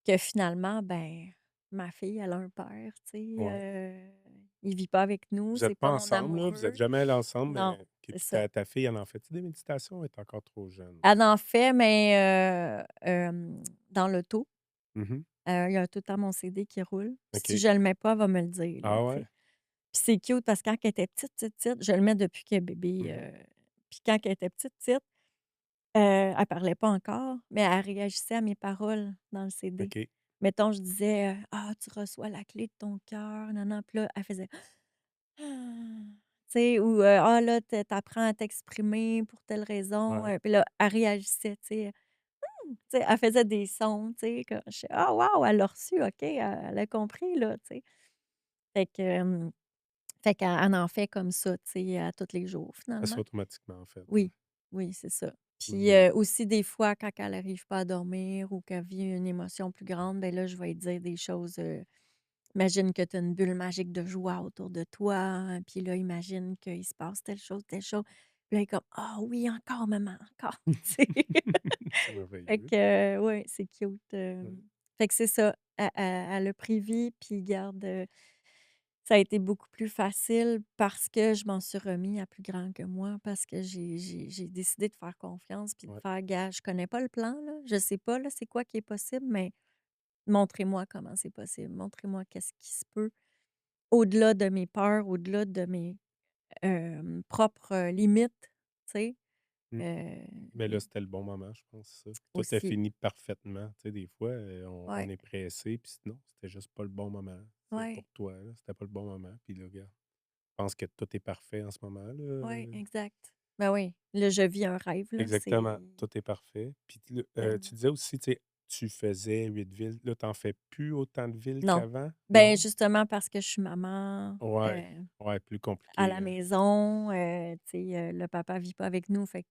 que finalement, ben, ma fille, elle a un père, tu sais, Ouais. il vit pas avec nous, Vous c'est êtes pas pas mon ensemble, là? Vous êtes amoureux. jamais allés ensemble, Non, mais et c'est puis ça. ta fille, elle en fait-tu des méditations? Elle est encore trop jeune. Elle en fait, mais, dans l'auto, Mmh. il y a tout le temps mon CD qui roule. Puis si OK. je le mets pas, elle va me le dire, là, Ah tu sais. ouais? Puis c'est cute parce que quand elle était petite, petite, petite, je le mets depuis qu'elle est bébé, Mmh. puis quand elle était petite, petite, elle parlait pas encore, mais elle réagissait à mes paroles dans le CD. OK. Mettons, je disais, «Ah, tu reçois la clé de ton cœur, non, non», puis là, elle faisait «Ah», tu sais, ou, «Ah là, tu apprends à t'exprimer pour telle raison», Ouais. puis là, elle réagissait, tu sais. Tu sais, elle faisait des sons, tu sais, que je sais: «Ah wow, elle l'a reçu, OK, elle a compris là», tu sais? Fait que, fait qu'elle en fait comme ça, tu sais, à tous les jours Ça se fait finalement. automatiquement, en fait, ouais. Oui, oui, c'est ça. Puis, Mmh. aussi des fois quand elle arrive pas à dormir ou qu'elle vit une émotion plus grande, ben là, je vais lui dire des choses, imagine que tu as une bulle magique de joie autour de toi, hein, puis là, imagine qu'il se passe telle chose, telle chose. Puis là, elle est comme: «Ah oui, encore maman, encore», tu sais? C'est Fait merveilleux. que, ouais, c'est cute, Ouais. Fait que c'est ça, elle a pris vie, puis garde, ça a été beaucoup plus facile parce que je m'en suis remis à plus grand que moi, parce que j'ai décidé de faire confiance puis de Ouais. faire: «Gars, je connais pas le plan, là, je sais pas, là, c'est quoi qui est possible, mais montrez-moi comment c'est possible. Montrez-moi qu'est-ce qui se peut au-delà de mes peurs, au-delà de mes, propres, limites», tu sais? Mmh. Heu, Mais là, c'était le bon moment, je pense, c'est ça. Tout a aussi. fini parfaitement. Tu sais, des fois, on Ouais, est pressé, puis non, c'était juste pas le bon moment. C'est ouais, pour toi, là, c'était pas le bon moment. Puis là, regarde, je pense que tout est parfait en ce moment, là. ouais, exact. Ben oui, là, je vis un rêve, là, c'est Exactement, tout est parfait. Puis là, tu tellement. disais aussi, tu sais, tu faisais 8 villes. Là, tu en fais plus autant de villes Non. qu'avant? Ben, Non? justement parce que je suis maman, Ouais, ouais, plus à compliqué, la hein? maison, tu sais, le papa vit pas avec nous, fait que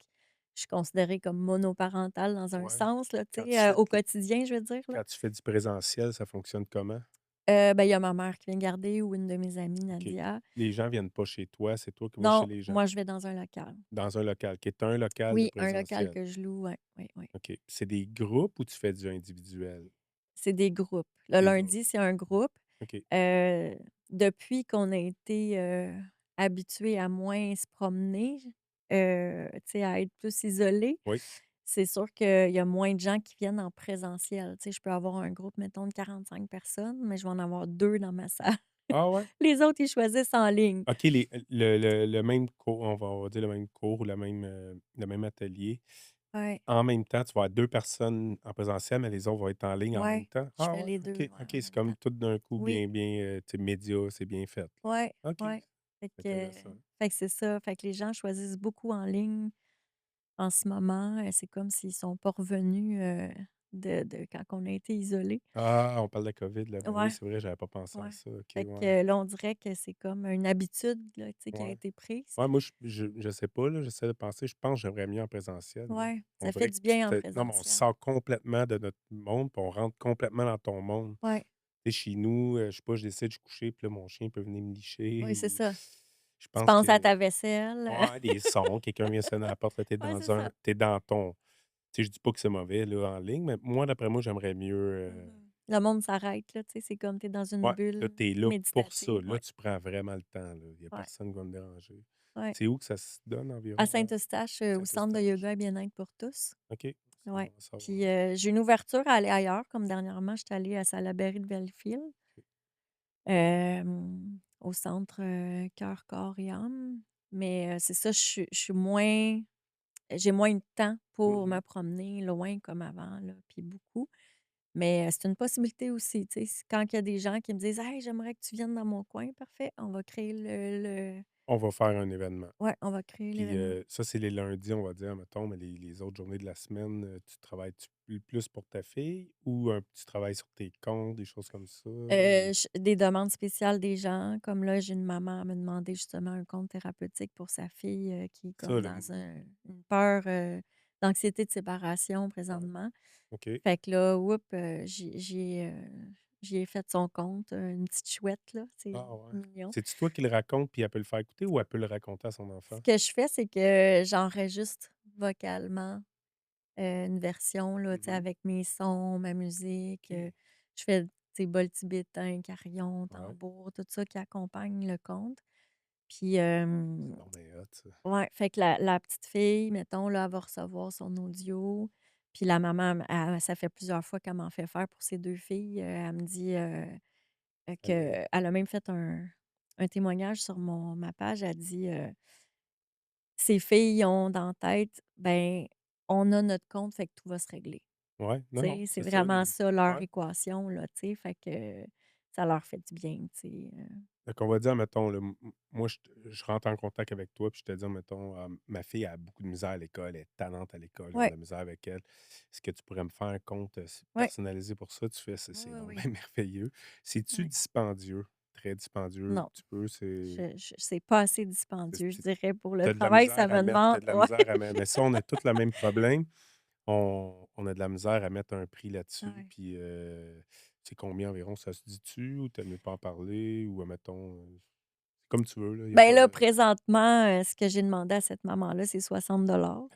je suis considérée comme monoparentale dans un Ouais. sens, là, tu Quand tu sais, fais au de quotidien, je veux dire, là. quand tu fais du présentiel, ça fonctionne comment? Ben, il y a ma mère qui vient garder ou une de mes amies, OK. Nadia. Les gens viennent pas chez toi, c'est toi qui vas chez Non, les gens? moi, je vais dans un local. Dans un local, qui est un local de Oui, un local présentiel. que je loue, ouais, oui, oui. OK. C'est des groupes ou tu fais du individuel? C'est des groupes. Le Des groupes. lundi, c'est un groupe. OK. Heu, Depuis qu'on a été, habitués à moins se promener, tu sais, à être plus isolés, Oui. c'est sûr qu'il y a moins de gens qui viennent en présentiel. Tu sais, je peux avoir un groupe, mettons, de 45 personnes, mais je vais en avoir 2 dans ma salle. Ah ouais? Les autres, ils choisissent en ligne. OK, le même cours, on va dire le même cours ou le même atelier. Ouais, En même temps, tu vas avoir 2 personnes en présentiel, mais les autres vont être en ligne en même ouais, temps? je Ah fais ouais? les 2, OK, ouais, OK, en c'est même comme temps. tout d'un coup Oui, bien, tu sais, média, c'est bien fait, là. ouais, OK, ouais. Fait c'est que intéressant. fait que c'est ça. Fait que les gens choisissent beaucoup en ligne. En ce moment, c'est comme s'ils sont pas revenus, de quand on a été isolés. Ah, on parle de la COVID, là, ben oui, Ouais, c'est vrai, j'avais pas pensé à ouais. ça. OK, Fait ouais, que là, on dirait que c'est comme une habitude, là, tu sais, qui a ouais. été prise. Ouais, moi, je sais pas, là, j'essaie de penser, je pense que j'aimerais mieux en présentiel, moi. Ouais, On ça fait dirait que du bien en non, mais on présentiel. sort complètement de notre monde, puis on rentre complètement dans ton monde. Ouais, Tu sais, chez nous, je sais pas, je décide de coucher, puis là, mon chien peut venir me licher oui, c'est ou ça. je Tu pense penses à que ta vaisselle, ouais, des sons, quelqu'un vient sonner à la porte, là, ouais, c'est ça. tu dans ton tu sais, je dis pas que c'est mauvais, là, en ligne, mais moi, d'après moi, j'aimerais mieux, Mmh. Le monde s'arrête, là, tu sais, c'est comme tu es dans une ouais, là, bulle tu es là pour ça. méditative, Là, ouais, tu prends vraiment le temps, là. Il y a ouais, personne qui va me déranger. ouais. C'est où que ça se donne À environ, Saint-Eustache, au centre de Saint-Eustache? yoga et bien-être pour tous. OK, c'est Ouais. bon à savoir. Puis, j'ai une ouverture à aller ailleurs, comme dernièrement, j'étais allée à Salaberry de Belleville. Au centre, cœur, corps et âme. Mais, c'est ça, je suis moins j'ai moins de temps pour Mmh. me promener loin comme avant, là, puis beaucoup. Mais, c'est une possibilité aussi, tu sais, quand il y a des gens qui me disent: «Hey, j'aimerais que tu viennes dans mon coin», parfait, on va créer le On va faire un événement. ouais, on va créer Puis, l'événement. ça, c'est les lundis, on va dire, mettons, mais les autres journées de la semaine, tu travailles-tu plus pour ta fille ou tu travailles sur tes comptes, des choses comme ça ou J Des demandes spéciales des gens, comme là, j'ai une maman à me demander justement un compte thérapeutique pour sa fille, qui est ça, comme le dans une peur, d'anxiété de séparation ouais, présentement. OK. Fait que là, oups, j'y ai fait son compte, une petite chouette là, c'est Ah ouais. mignon. C'est-tu toi qui le raconte puis elle peut le faire écouter ou elle peut le raconter à son Ce enfant? que je fais, c'est que j'enregistre vocalement, une version là, tu sais, Mmh. avec mes sons, ma musique, OK. je fais, tu sais, bol tibétain, carillon, Ouais. tambour, tout ça qui accompagne le conte. Puis, C'est donc bien hot, ça. ouais, fait que la petite fille, mettons, là, elle va recevoir son audio, puis la maman, ça fait plusieurs fois qu'elle m'en fait faire pour ses 2 filles, elle me dit, Elle qu'elle a même fait un témoignage sur ma page. Elle dit, «Ses filles ont dans la tête, ben, on a notre compte, fait que tout va se régler». ouais, Tu non, non, sais, c'est c'est ça vraiment les ça leur ouais. équation, là, tu sais, fait que ça leur fait du bien, tu sais, Donc, on va dire, mettons, là, moi, je rentre en contact avec toi, puis je te dis, mettons, ma fille a beaucoup de misère à l'école, elle est tannante à l'école, ils ont de Ouais, la misère avec elle. Est-ce que tu pourrais me faire un compte ouais. personnalisé pour ça? Tu fais, Oui, c'est oui, donc oui. bien merveilleux. C'est-tu Ouais. dispendieux? Très dispendieux, un Non, petit peu? je c'est pas assez dispendieux, je dirais, pour le Tu as de la travail, ça misère à me mettre, t'as demande. de la Ouais, misère à mettre. Mais ça, on a tous le même problème. On a de la misère à mettre un prix là-dessus. ouais. Puis, c'est combien environ? Ça se dit-tu? Ou t'aimes mieux pas en parler? Ou, mettons, c'est comme tu veux, là. Il n'y a Ben pas là, de. présentement, ce que j'ai demandé à cette maman-là, c'est 60 $.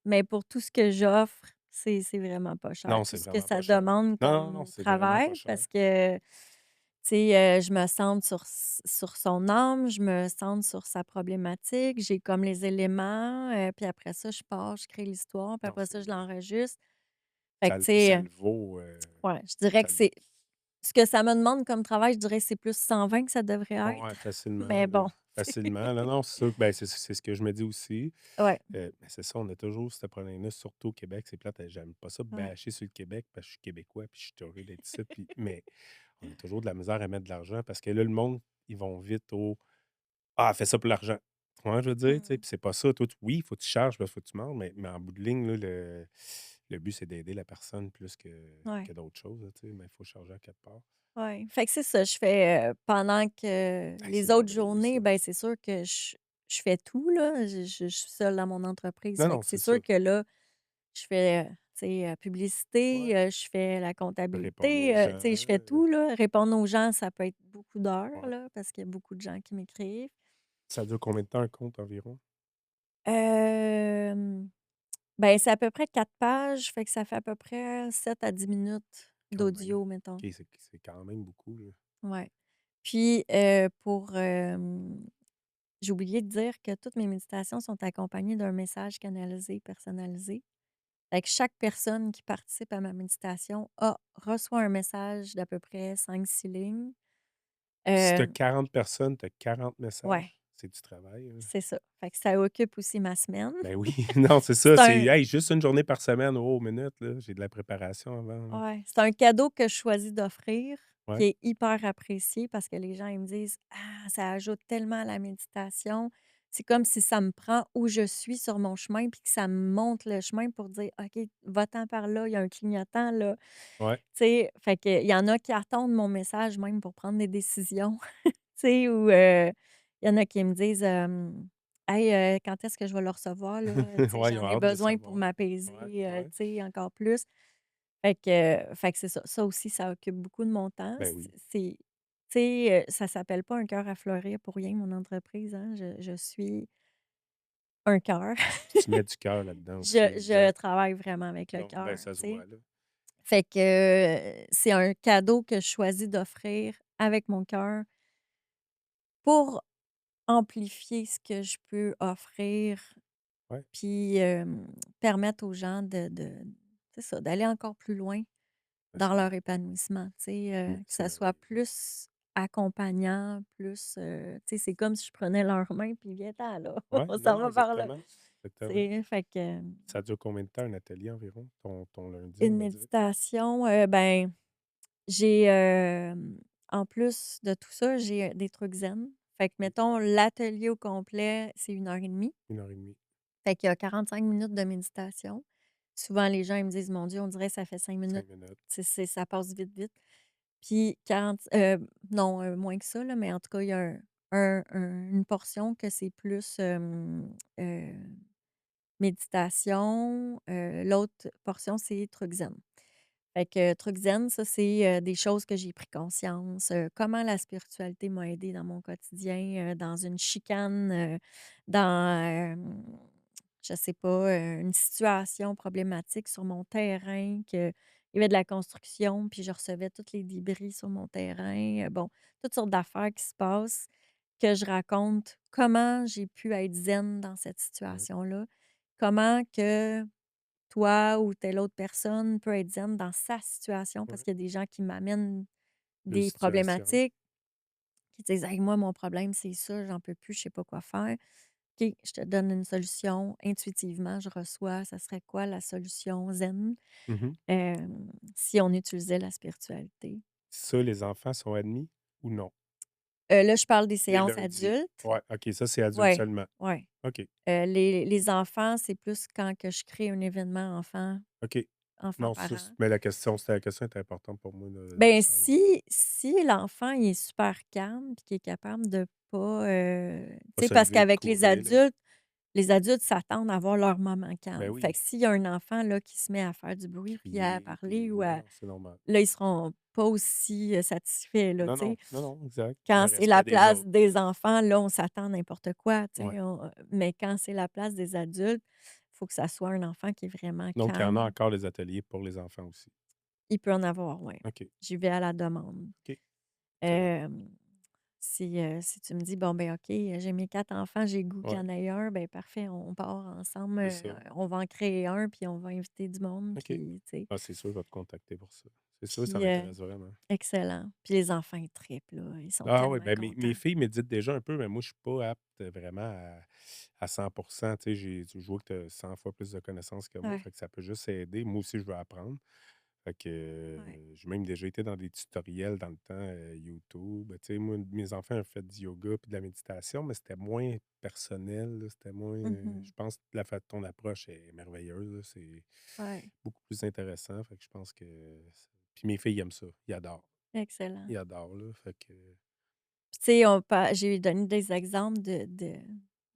Mais pour tout ce que j'offre, c'est vraiment pas cher. Non, Tout c'est ce que vraiment pas ça cher. demande Non, non, non, comme c'est vraiment pas travail cher. parce que, tu sais, je me centre sur son âme, je me centre sur sa problématique, j'ai comme les éléments, puis après ça, je pars, je crée l'histoire, puis Non, après ça, je l'enregistre. Fait que, tu ça sais, le vaut, ouais, je dirais ça que le c'est ce que ça me demande comme travail, je dirais que c'est plus 120 que ça devrait ouais, être. facilement, Mais là. bon, Facilement. Non, non, c'est sûr que, ben, c'est ce que je me dis aussi. ouais, Mais c'est ça, on a toujours ce problème-là, surtout au Québec. C'est plate, j'aime pas ça ouais. bâcher sur le Québec parce que je suis québécois puis je suis heureux d'être ici. Puis, mais on a toujours de la misère à mettre de l'argent parce que là, le monde, ils vont vite au Ah, fais ça pour l'argent. Tu vois, je veux dire, tu sais, Mmh. puis c'est pas ça. Toi, oui, il faut que tu charges, il faut que tu manges, mais en bout de ligne, là, le but, c'est d'aider la personne plus Ouais. que d'autres choses, là, tu sais, mais il faut charger à quelque part. Ouais, fait que c'est ça, je fais, pendant que Hey, c'est les autres merveilleux, ça. journées, ben, c'est sûr que je fais tout, là. Je suis seule dans mon entreprise, Non, fait non, que c'est c'est ça. sûr que là, je fais, tu sais, publicité, Ouais. je fais la Répondre comptabilité, aux gens. tu sais, je fais tout, là. Répondre aux gens, ça peut être beaucoup d'heures, Ouais. là, parce qu'il y a beaucoup de gens qui m'écrivent. Ça dure combien de temps un compte environ? Hem, ben, c'est à peu près 4 pages, fait que ça fait à peu près 7 à 10 minutes Quand même. d'audio, mettons. OK, c'est quand même beaucoup, là. Ouais. Puis, j'ai oublié de dire que toutes mes méditations sont accompagnées d'un message canalisé personnalisé. Fait que chaque personne qui participe à ma méditation reçoit un message d'à peu près 5 6 lignes. Si tu as Heu, 40 personnes, tu as 40 ouais, messages. C'est du travail, hein. c'est ça. Fait que ça occupe aussi ma semaine. Ben oui, non, c'est ça, C'est c'est un hey, juste une journée par semaine. Oh, minute, là, j'ai de la préparation avant, là. Ouais, c'est un cadeau que je choisis d'offrir, qui Ouais, est hyper apprécié parce que les gens, ils me disent: «Ah, ça ajoute tellement à la méditation». C'est comme si ça me prend où je suis sur mon chemin puis que ça me montre le chemin pour dire: «OK, va-t'en par là, il y a un clignotant là». ouais, Tu sais? Fait qu'il y en a qui attendent mon message même pour prendre des décisions, tu sais? Ou, il y en a qui me disent, «Hey, quand est-ce que je vais le recevoir là? Tu sais, ouais, ils ont j'en ai hâte de besoin pour savoir. m'apaiser, Ouais, tu ouais. sais, encore plus». Fait que c'est ça. Ça aussi, ça occupe beaucoup de mon temps. Ben oui. Tu sais, ça s'appelle pas «Un cœur à fleurir» pour rien, mon entreprise, hein. Je suis un cœur. Tu mets du cœur là-dedans aussi, Je exact. travaille vraiment avec le Donc, ben, cœur, ça tu se sais. voit, là. Fait que, c'est un cadeau que je choisis d'offrir avec mon cœur pour amplifier ce que je peux offrir, Ouais, puis, permettre aux gens de c'est ça, d'aller encore plus loin ben, dans leur épanouissement, tu sais, que c'est ça soit merveilleux. plus accompagnant, plus, tu sais, c'est comme si je prenais leur main puis: «Viens-t'en là, Ouais, on non, s'en non, va par là». exactement, Tu exactement. sais, fait que, Ça dure combien de temps un atelier environ? Ton lundi, on une va dire? méditation, ben, j'ai, en plus de tout ça, j'ai, des trucs zen. Fait que OK, mettons l'atelier au complet, c'est 1 heure et demie. 1 heure et demie, Fait qu'il y a 45 minutes de méditation. Souvent les gens ils me disent: «Mon Dieu, on dirait que ça fait 5 minutes». 5 minutes. Ça passe vite, vite. Puis 40 non, moins que ça là, mais en tout cas, il y a une portion que c'est plus, méditation, l'autre portion, c'est truc zen. Fait que truc zen, ça, c'est, des choses que j'ai pris conscience, comment la spiritualité m'a aidée dans mon quotidien, dans une chicane, dans, je sais pas, une situation problématique sur mon terrain, qu'il y avait de la construction, puis je recevais tous les débris sur mon terrain, bon, toutes sortes d'affaires qui se passent, que je raconte comment j'ai pu être zen dans cette Ouais, situation-là. Comment que toi ou telle autre personne peut être zen dans sa situation parce ouais. qu'il y a des gens qui m'amènent Une des situation. problématiques, qui disent: «Hey, moi, mon problème, c'est ça, j'en peux plus, je sais pas quoi faire». OK, je te donne une solution. Intuitivement, je reçois, ça serait quoi la solution zen, Mmh. si on utilisait la spiritualité? Ça, les enfants sont admis ou non? Là, je parle des Les séances lundis. adultes. Ouais, OK, ça, c'est adulte Ouais, seulement. ouais. OK, Les enfants, c'est plus quand que je crée un événement OK. Non, ça, enfant-parent. mais la question était importante pour moi de Ben, savoir. si l'enfant il est super calme puis qu'il est capable de pas, Pas tu sais, se parce lever puis qu'avec courir, là. les adultes s'attendent à avoir leur moment Ben calme. Fait oui, que s'il y a un enfant, là, qui se met à faire du bruit puis à crier, parler ou puis à non, c'est normal. là, ils seront pas aussi, satisfaits, là, Non, tu sais. non, non, non, exact. Quand Le c'est la respect des place autres. des enfants, là, on s'attend à n'importe quoi, tu Ouais. sais, mais quand c'est la place des adultes, il faut que ça soit un enfant qui est vraiment Donc il y en a calme. encore des ateliers pour les enfants aussi. Il peut en avoir, ouais. OK, J'y vais à la demande. OK, c'est bon. Hem, si tu me dis: «Bon, ben, OK, j'ai mes 4 enfants, j'ai le goût qu'il y Ouais, en ait un», ben, parfait, on part ensemble, c'est ça. on va en créer un, puis on va inviter du monde, OK. puis tu sais, Ah, c'est sûr, je vais te contacter pour ça. C'est sûr, ça puis, m'intéresse vraiment. excellent. Puis les enfants, ils trippent, là, ils sont Ah oui, tellement ben, mes contents. filles méditent déjà un peu, mais moi, je suis pas apte vraiment à 100. Tu sais, je vois que tu as 100 fois plus de connaissances que moi, Ouais, fait que ça peut juste aider. Moi aussi, je veux apprendre. Fait que, ouais. j'ai même déjà été dans des tutoriels dans le temps, YouTube. Tu sais, moi, mes enfants ont fait du yoga puis de la méditation, mais c'était moins personnel, là, c'était moins, je Mmh. pense que ton approche est merveilleuse, là, c'est Ouais, beaucoup plus intéressant, fait que je pense que puis mes filles aiment ça, ils adorent. excellent. Ils adorent, là, fait que Puis tu sais, on pa j'ai donné des exemples de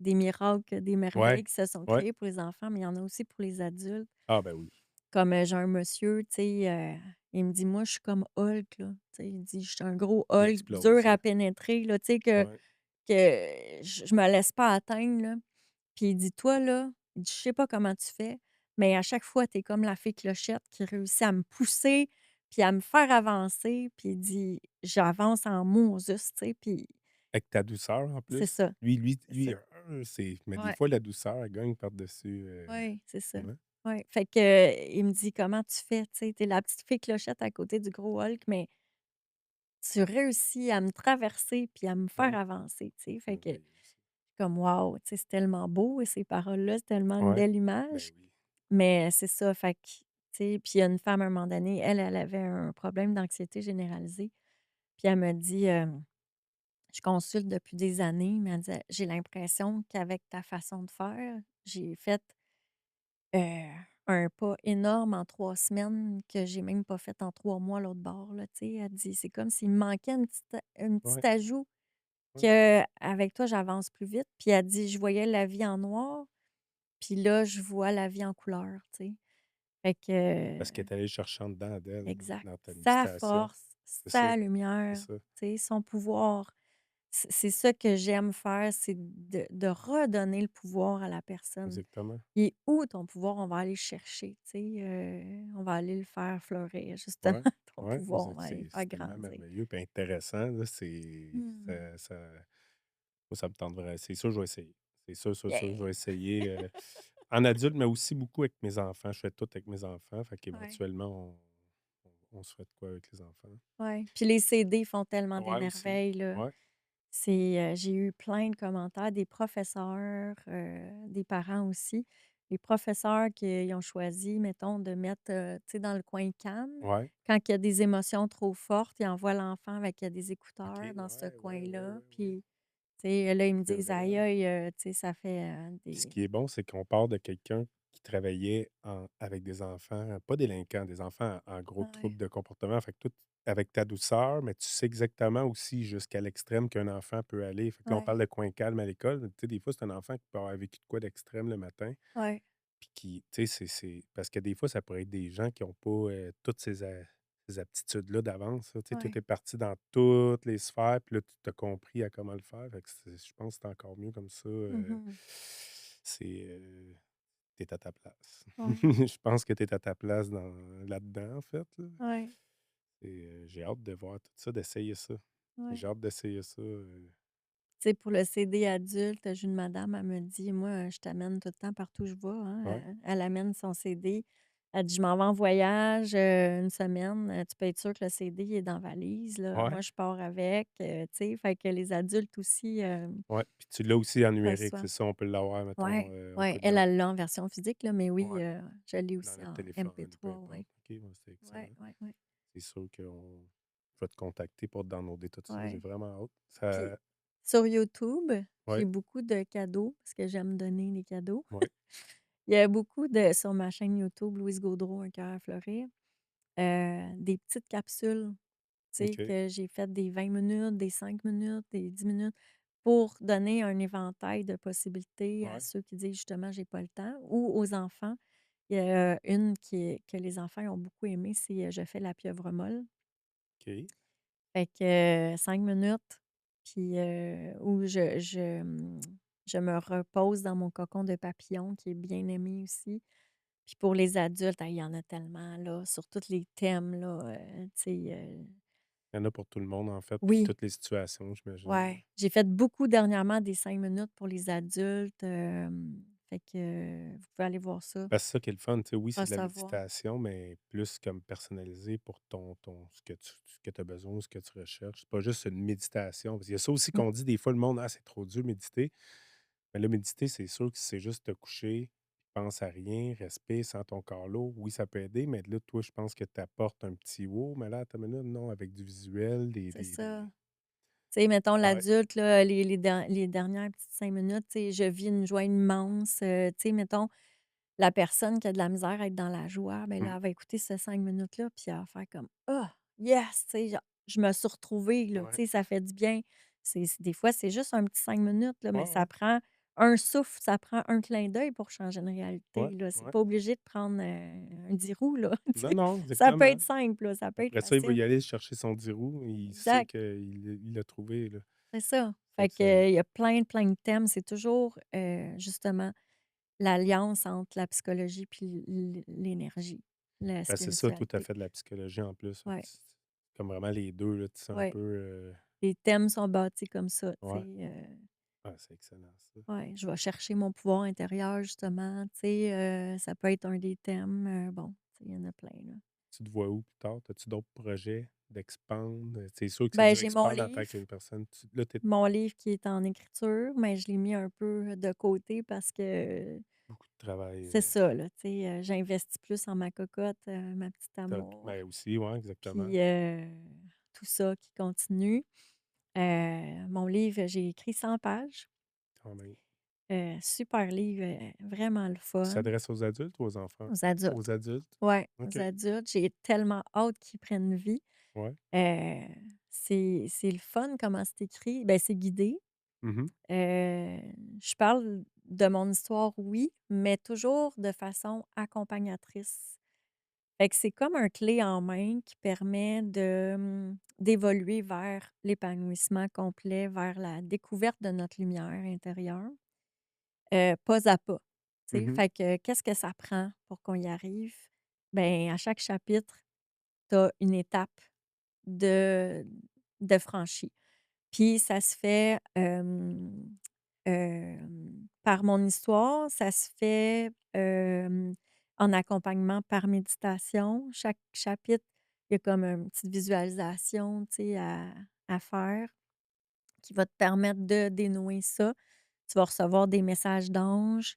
des miracles, des ouais, merveilles qui se sont ouais. créées pour les enfants, mais il y en a aussi pour les adultes. Ah ben oui, Comme, j'ai un monsieur, tu sais, il me dit: «Moi, je suis comme Hulk, là». Tu sais, il dit: «Je suis un gros il Hulk dur explose, à là. pénétrer, là, tu sais, que Ouais. je me laisse pas atteindre, là». Puis il dit: «Toi, là», il dit: «Je sais pas comment tu fais, mais à chaque fois, tu es comme la fée Clochette qui réussit à me pousser, puis à me faire avancer». Puis il dit: «J'avance en Moses», tu sais, puis Avec ta douceur en c'est plus. ça, c'est Lui, ça. c'est mais des Ouais, fois la douceur, elle gagne par-dessus, ouais, c'est ça. ouais. Ouais, fait que, il me dit: «Comment tu fais?» Tu sais, tu es la petite fée Clochette à côté du gros Hulk, mais tu réussis à me traverser puis à me faire Ouais, avancer, tu sais? c'est Fait que merveilleux ça. comme wow, tu sais, c'est tellement beau et ces paroles-là, c'est tellement une Ouais, belle ben image. oui. Mais c'est ça, fait que, tu sais, puis il y a une femme, à un moment donné, elle avait un problème d'anxiété généralisée. Puis elle me dit, je consulte depuis des années, mais elle dit: «J'ai l'impression qu'avec ta façon de faire, j'ai fait, un pas énorme en 3 semaines que j'ai même pas fait en 3 mois l'autre bord, là», tu sais? Elle dit: «C'est comme s'il me manquait une Ouais, petite ajout ouais. qu'avec toi, j'avance plus vite». Puis elle dit: «Je voyais la vie en noir, puis là, je vois la vie en couleur», tu sais? Fait que Parce qu'elle est allée chercher en dedans d'elle, exact. dans ta Sa méditation. force, C'est ça, sa c'est lumière, ça. tu sais, son pouvoir. C'est ça que j'aime faire, c'est de redonner le pouvoir à la personne. Exactement. Il est où ton pouvoir? On va aller le chercher, tu sais, on va aller le faire fleurir justement, Ouais, ton ouais, pouvoir, on va aller le faire c'est tellement grandir. merveilleux et intéressant, là, Mmh. moi, ça me tente vrai c'est sûr, je vais essayer. C'est sûr, sûr, sûr, je vais Yeah! essayer, en adulte, mais aussi beaucoup avec mes enfants. Je fais tout avec mes enfants, fait Ouais, qu'éventuellement, on se fait de quoi avec les enfants. ouais. Puis les CD font tellement des Ouais, aussi. merveilles, là. Ouais, J'ai eu plein de commentaires des professeurs, des parents aussi. Les professeurs qui ont choisi, mettons, de mettre, tu sais, dans le coin calme. ouais. Quand il y a des émotions trop fortes, ils envoient l'enfant avec, des OK, écouteurs dans ce ouais, ouais, ouais, coin-là. ouais, ouais. Puis, tu sais, là, ils me C'est disent: vrai. «Aïe, aïe», tu sais, ça fait, Puis ce des qui est bon, c'est qu'on part de quelqu'un qui travaillait avec des enfants, pas délinquants, des enfants en gros ouais, troubles de comportement. Fait que toi, avec ta douceur, mais tu sais exactement aussi jusqu'à l'extrême qu'un enfant peut aller. Fait que là, on ouais, parle de coin calme à l'école. Tu sais, des fois, c'est un enfant qui peut avoir vécu de quoi d'extrême le matin. ouais, Puis qui, tu sais, parce que des fois, ça pourrait être des gens qui n'ont pas toutes ces aptitudes-là d'avance, là. Tu sais, ouais. tout est parti dans toutes les sphères, puis là, tu as compris à comment le faire. Fait que je pense que c'est encore mieux comme ça. Mmh. C'est, tu à ta place. Ouais, Je pense que tu es à ta place là-dedans, en fait, là. ouais, Et j'ai hâte de voir tout ça, d'essayer ça. ouais. J'ai hâte d'essayer ça, Tu sais, pour le CD adulte, j'ai une madame, elle me dit: «Moi, je t'amène tout le temps partout où je vais», hein. ouais, Elle amène son CD. Elle dit: «Je m'en vais en voyage, 1 semaine, tu peux être sûr que le CD il est dans la valise, là. ouais, Moi, je pars avec», tu sais? Fait que les adultes aussi, ouais. Puis tu l'as aussi en numérique, c'est reçoivent. ça? On peut l'avoir, mettons, Ouais, on ouais, peut elle, elle l'a en version physique, là, mais oui, ouais, je l'ai dans aussi notre en téléphone, peu MP3, importe. ouais. OK, ouais, c'est Ouais, excellent. ouais, ouais. C'est sûr qu'on Je vais te contacter pour te downloader tout ça, j'ai Ouais. vraiment hâte. Puis Ça sur YouTube, j'ai ouais, beaucoup de cadeaux parce que j'aime donner des cadeaux. ouais, Il y a beaucoup de sur ma chaîne YouTube Louise Gaudreau, Un cœur à fleurir, des petites capsules, tu sais, OK, que j'ai faites des 20 minutes, des 5 minutes, des 10 minutes pour donner un éventail de possibilités à ouais, ceux qui disent justement: «J'ai pas le temps» ou aux enfants. Il y a une qui est que les enfants ont beaucoup aimé, c'est, «Je fais la pieuvre molle». OK. Fait que, 5 minutes, puis, où je me repose dans mon cocon de papillon qui est bien aimé aussi. Puis pour les adultes, il y en a tellement là, sur tous les thèmes là, tu sais, Il y en a pour tout le monde, en fait, puis oui, toutes les situations, j'imagine. ouais. J'ai fait beaucoup dernièrement des 5 minutes pour les adultes, fait que, vous pouvez aller voir ça, Parce que c'est ça qui est le fun, tu sais, oui, c'est de la recevoir. méditation, mais plus comme personnalisé pour ton ce que tu as besoin, ce que tu recherches. C'est pas juste une méditation. Parce qu'il y a ça aussi Mmh, qu'on dit des fois, le monde: «Ah, c'est trop dur méditer». Mais là, méditer, c'est sûr que c'est juste te coucher, pense à rien, respire, sens ton corps lourd. Oui, ça peut aider, mais là, toi, je pense que tu apportes un petit «wow», mais là, attends une minute, non, avec du visuel, c'est ça. des Tu sais, mettons ouais. l'adulte là, les dernières petites 5 minutes, tu sais, je vis une joie immense, tu sais, mettons la personne qui a de la misère à être dans la joie, ben là, Mmh. elle va écouter ces 5 minutes-là, puis elle va faire comme: «Ah, yes!» Tu sais, genre, je me suis retrouvée, là, tu Ouais. sais, ça fait du bien. Des fois, c'est juste un petit 5 minutes, là, Ouais, mais ça ouais. prend un souffle, ça prend un clin d'œil pour changer une Ouais, réalité, là. C'est ouais. pas obligé de prendre, un 10 roues, là, tu Non, sais. non, Ça peut exactement. être simple, là, ça peut être Après ça, il va facile. y aller chercher son 10 roues, il sait Exact, qu'il l'a trouvé, là. c'est ça. Fait Fait que ça que, il y a plein de thèmes. C'est toujours, justement l'alliance entre la psychologie puis l'énergie, la ben, c'est ça, toi, tu as spiritualité. fait de la psychologie en plus, fait que Ouais, c'est comme vraiment les 2 là, tu sais un ouais. peu, Les thèmes sont bâtis comme ça, tu sais, ouais. Ah, c'est excellent ça. ouais, je vais chercher mon pouvoir intérieur justement, tu sais, ça peut être un des thèmes, bon, tu sais, il y en a plein, là. Tu te vois où plus tard? As-tu d'autres projets d'expand? C'est sûr que c'est Ben, du j'ai mon expand en tant livre qu'une personne. Tu là, tu mon livre qui est en écriture, mais je l'ai mis un peu de côté parce que beaucoup de travail, c'est ça, là, tu sais, j'investis plus en ma cocotte, ma petite amour, ben, aussi, ouais, exactement, puis, tout ça qui continue. Mon livre, j'ai écrit 100 pages. quand même. Super livre, vraiment le Il fun. s'adresse aux adultes ou aux enfants? Aux adultes. Aux adultes? Ouais, OK. aux adultes. J'ai tellement hâte qu'ils prennent vie. Ouais. Heu, c'est le fun comment c'est écrit. Ben, c'est guidé. Mmh. Heu, je parle de mon histoire, oui, mais toujours de façon accompagnatrice. Fait que c'est comme un clé en main qui permet d'évoluer vers l'épanouissement complet, vers la découverte de notre lumière intérieure. Pas à pas, tu sais? Mmh. Fait que qu'est-ce que ça prend pour qu'on y arrive? Ben, à chaque chapitre, tu as une étape de franchie. Puis ça se fait, par mon histoire, ça se fait, en accompagnement par méditation. Chaque chapitre, il y a comme une petite visualisation, tu sais, à faire qui va te permettre de dénouer ça. Tu vas recevoir des messages d'anges,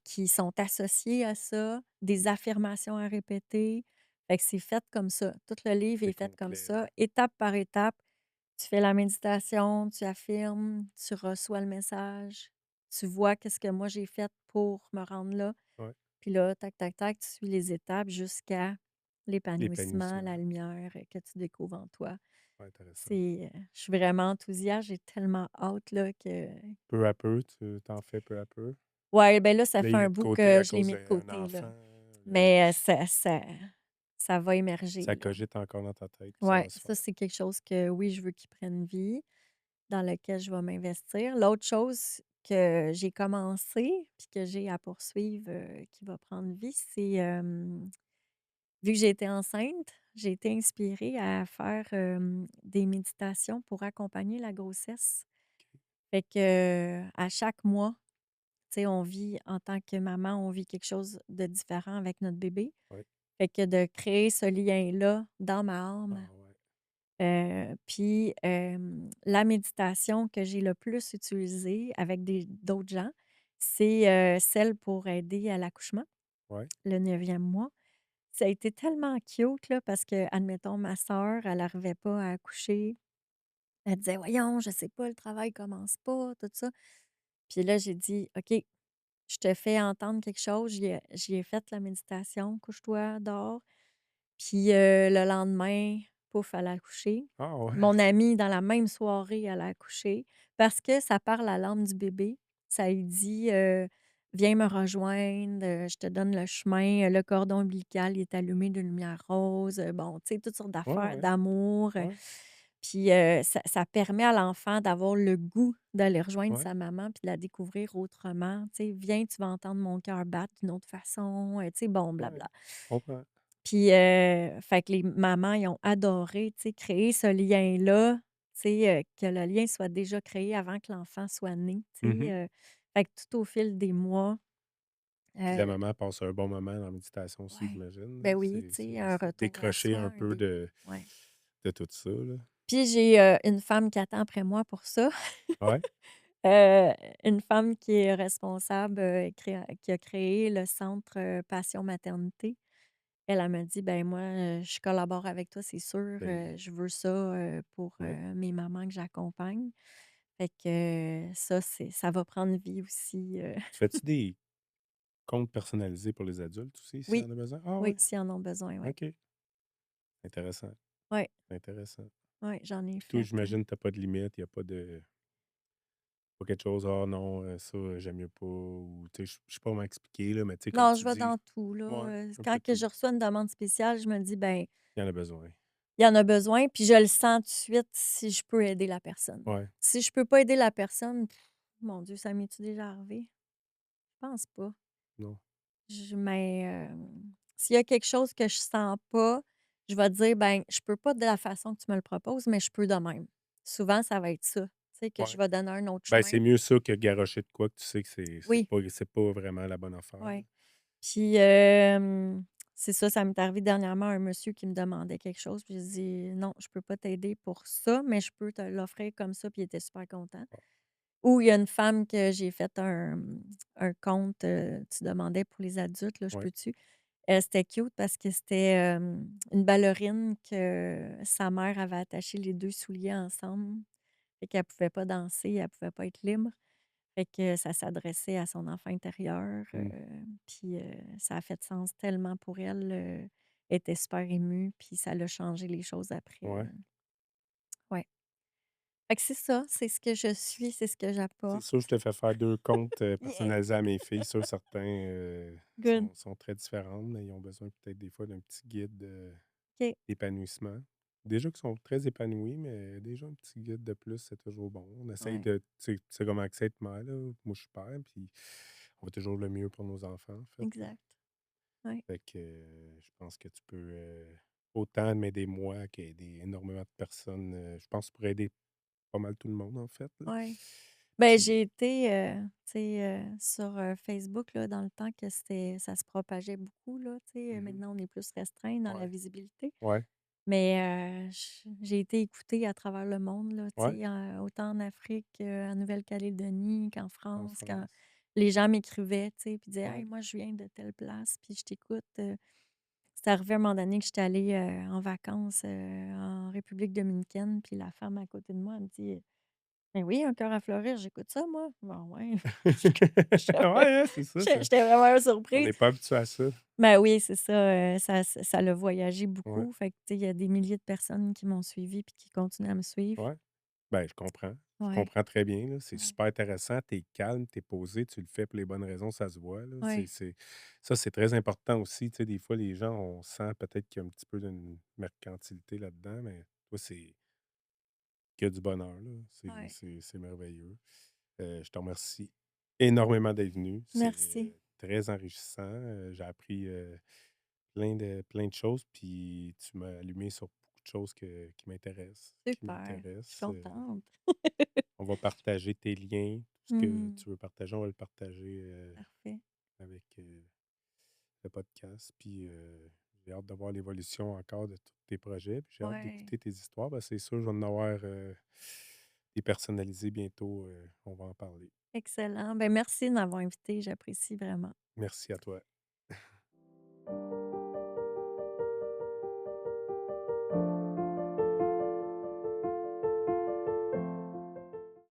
qui sont associés à ça, des affirmations à répéter. Fait que c'est fait comme ça. Tout le livre C'est est fait comme complet, là. ça, étape par étape. Tu fais la méditation, tu affirmes, tu reçois le message, tu vois qu'est-ce que moi j'ai fait pour me rendre là. Ouais. Puis là, tac, tac, tac, tu suis les étapes jusqu'à l'épanouissement, la L'épanouissement. lumière, que tu découvres en toi. Ouais, intéressant. Je suis vraiment enthousiaste, j'ai tellement hâte là que Peu à peu, tu t'en fais peu à peu. ouais, ben là, ça Là, fait il est un de bout côté que à je l'ai cause mis de d'un côté là. enfant, là, Mais, ça va ça émerger là. cogite encore dans ta tête, puis ça Ouais, va se ça, faire. c'est quelque chose que oui, je veux qu'il prenne vie, dans lequel je vais m'investir. L'autre chose que j'ai commencé, puis que j'ai à poursuivre, qui va prendre vie, c'est, vu que j'ai été enceinte, j'ai été inspirée à faire, des méditations pour accompagner la grossesse. Fait que, à chaque mois, tu sais, on vit en tant que maman, on vit quelque chose de différent avec notre bébé. Ouais. Fait que de créer ce lien-là dans ma âme, Ah ouais. puis, la méditation que j'ai le plus utilisée avec des d'autres gens, c'est, celle pour aider à l'accouchement, Ouais. le 9e mois. ça a été tellement cute, là, parce que, admettons, ma sœur, elle arrivait pas à accoucher. Elle disait: «Voyons, je sais pas, le travail commence pas», tout ça. Puis là, j'ai dit: «OK, je te fais entendre quelque chose». J'y ai fait la méditation: «Couche-toi, dors». Puis, le lendemain, pouf, elle a accouché. Ah ouais? Mon amie, dans la même soirée, elle a accouché parce que ça parle à l'âme du bébé. Ça lui dit, «Viens me rejoindre, je te donne le chemin, le cordon ombilical, il est allumé d'une lumière rose», bon, tu sais, toutes sortes Ouais, d'affaires, ouais, d'amour, ouais, puis, ça permet à l'enfant d'avoir le goût d'aller rejoindre ouais, sa maman puis de la découvrir autrement, tu sais: «Viens, tu vas entendre mon cœur battre d'une autre façon», tu sais, bon, ouais, blabla. je comprends. Puis, fait que les mamans, ils ont adoré, tu sais, créer ce lien-là, tu sais, que le lien soit déjà créé avant que l'enfant soit né, tu sais, Mmh. fait que tout au fil des mois, Puis la heu maman passe un bon moment dans la méditation aussi, ouais, j'imagine, ben là. oui, C'est tu sais, c'est un c'est retour à décrocher soi, un un peu dé de ouais. tout ça, là. Puis j'ai, une femme qui attend après moi pour ça. Ouais, Heu, une femme qui est responsable, qui a créé le centre, Passion Maternité. Elle m'a dit: «Ben moi, je collabore avec toi, c'est sûr, beh, je veux ça, pour, ouais. mes mamans que j'accompagne». Fait que, ça, ça va prendre vie aussi, Tu fais-tu des comptes personnalisés pour les adultes aussi, s'il y oui, en a besoin? Ah oui, ouais? s'ils en ont besoin, ouais. OK. Intéressant, Ouais, intéressant. ouais, j'en ai Puis toi, fait, j'imagine, tu as pas de limite, il y a pas quelque chose: «Ah non, ça, j'aime mieux pas» ou tu sais, je sais pas comment expliquer, là, mais tu sais, comme non, tu je vais dis dans tout, là, ouais, un quand peu que je tout. reçois une demande spéciale, je me dis: «Ben, Il y en a besoin. il y en a besoin», puis je le sens tout de suite si je peux aider la personne. Ouais, Si je peux pas aider la personne, mon Dieu, ça m'est-tu déjà arrivé? Je pense pas. non, Mais, s'il y a quelque chose que je sens pas, je vais dire: «Ben, je peux pas de la façon que tu me le proposes, mais je peux de même». Souvent, ça va être ça, tu sais, que je ouais. vais donner un autre Ben, chemin. c'est mieux ça que garrocher de quoi que tu sais que Oui, c'est pas vraiment la bonne affaire, là. ouais. Puis, c'est ça, ça m'est arrivé dernièrement, un monsieur qui me demandait quelque chose, puis j'ai dit: «Non, je peux pas t'aider pour ça, mais je peux te l'offrir comme ça», puis il était super content. Ou il y a une femme que j'ai fait un compte, tu demandais pour les adultes, là, je Ouais. peux-tu? C'était cute parce que c'était, une ballerine que sa mère avait attaché les 2 souliers ensemble, fait qu'elle pouvait pas danser, elle pouvait pas être libre. Fait que ça s'adressait à son enfant intérieur, Mmh. puis, ça a fait sens tellement pour elle, elle était super émue, puis ça l'a changé les choses après, Ouais. ouais. Fait que c'est ça, c'est ce que je suis, c'est ce que C'est j'apporte. sûr, je te fais faire 2 comptes, Yeah, personnalisés à mes filles. Sûr, certains, good. sont très différentes, mais ils ont besoin peut-être des fois d'un petit guide, OK, d'épanouissement. Déjà qu'ils sont très épanouis, mais déjà un petit guide de plus, c'est toujours bon. On essaye ouais, de tu sais comment que c'est être mère, là. Moi, je suis père, puis on veut toujours le mieux pour nos enfants, en fait, là. exact. Ouais, Fait que, je pense que tu peux, autant m'aider moi qu'aider énormément de personnes, je pense que tu pourrais aider pas mal tout le monde, en fait, là. ouais. Ben, Puis j'ai été, tu sais, sur, Facebook, là, dans le temps que ça se propageait beaucoup, là, tu sais, mmh maintenant on est plus restreint dans la ouais, visibilité. ouais, Mais, j'ai été écoutée à travers le monde, là, tu ouais, sais, autant en Afrique, en Nouvelle-Calédonie qu'en en France, quand France. les gens m'écrivaient, tu sais, puis disaient: Ouais. «Hey, moi, je viens de telle place, puis je t'écoute». C'est arrivé à un moment donné que j'étais allée, en vacances, en République dominicaine, puis la femme à côté de moi, elle me dit: «Mais oui, Un cœur à fleurir, j'écoute ça moi». «Bon, ouais». Ouais, hein, c'est ça, J'étais vraiment on surprise. n'est pas habitué à ça. Ben oui, c'est ça, ça l'a voyagé Ouais, beaucoup. Fait que, tu sais, il y a des milliers de personnes qui m'ont suivie puis qui continuent à me suivre. ouais. Ben, je comprends. Je Ouais, comprends très bien, là. C'est ouais, super intéressant. Tu es calme, tu es posé, tu le fais pour les bonnes raisons, ça se voit, là. ouais, Ça, c'est très important aussi. Tu sais, des fois, les gens, on sent peut-être qu'il y a un petit peu d'une mercantilité là-dedans, mais toi, c'est que du bonheur, là. ouais. C'est merveilleux. Je te remercie énormément d'être venu. C'est, Merci. très enrichissant. J'ai appris, plein de choses, puis tu m'as allumé sur beaucoup de choses qui Super, je suis m'intéressent. contente. On va partager tes liens, tout ce que Mmh, tu veux partager, on va le partager, parfait. avec, le podcast. Puis, j'ai hâte de voir l'évolution encore de tous tes projets, puis j'ai hâte Ouais, d'écouter tes histoires. Ben, c'est sûr, je vais en avoir, des personnalisés bientôt, on va en parler. excellent. Ben, merci de m'avoir invitée, j'apprécie vraiment. Merci à toi.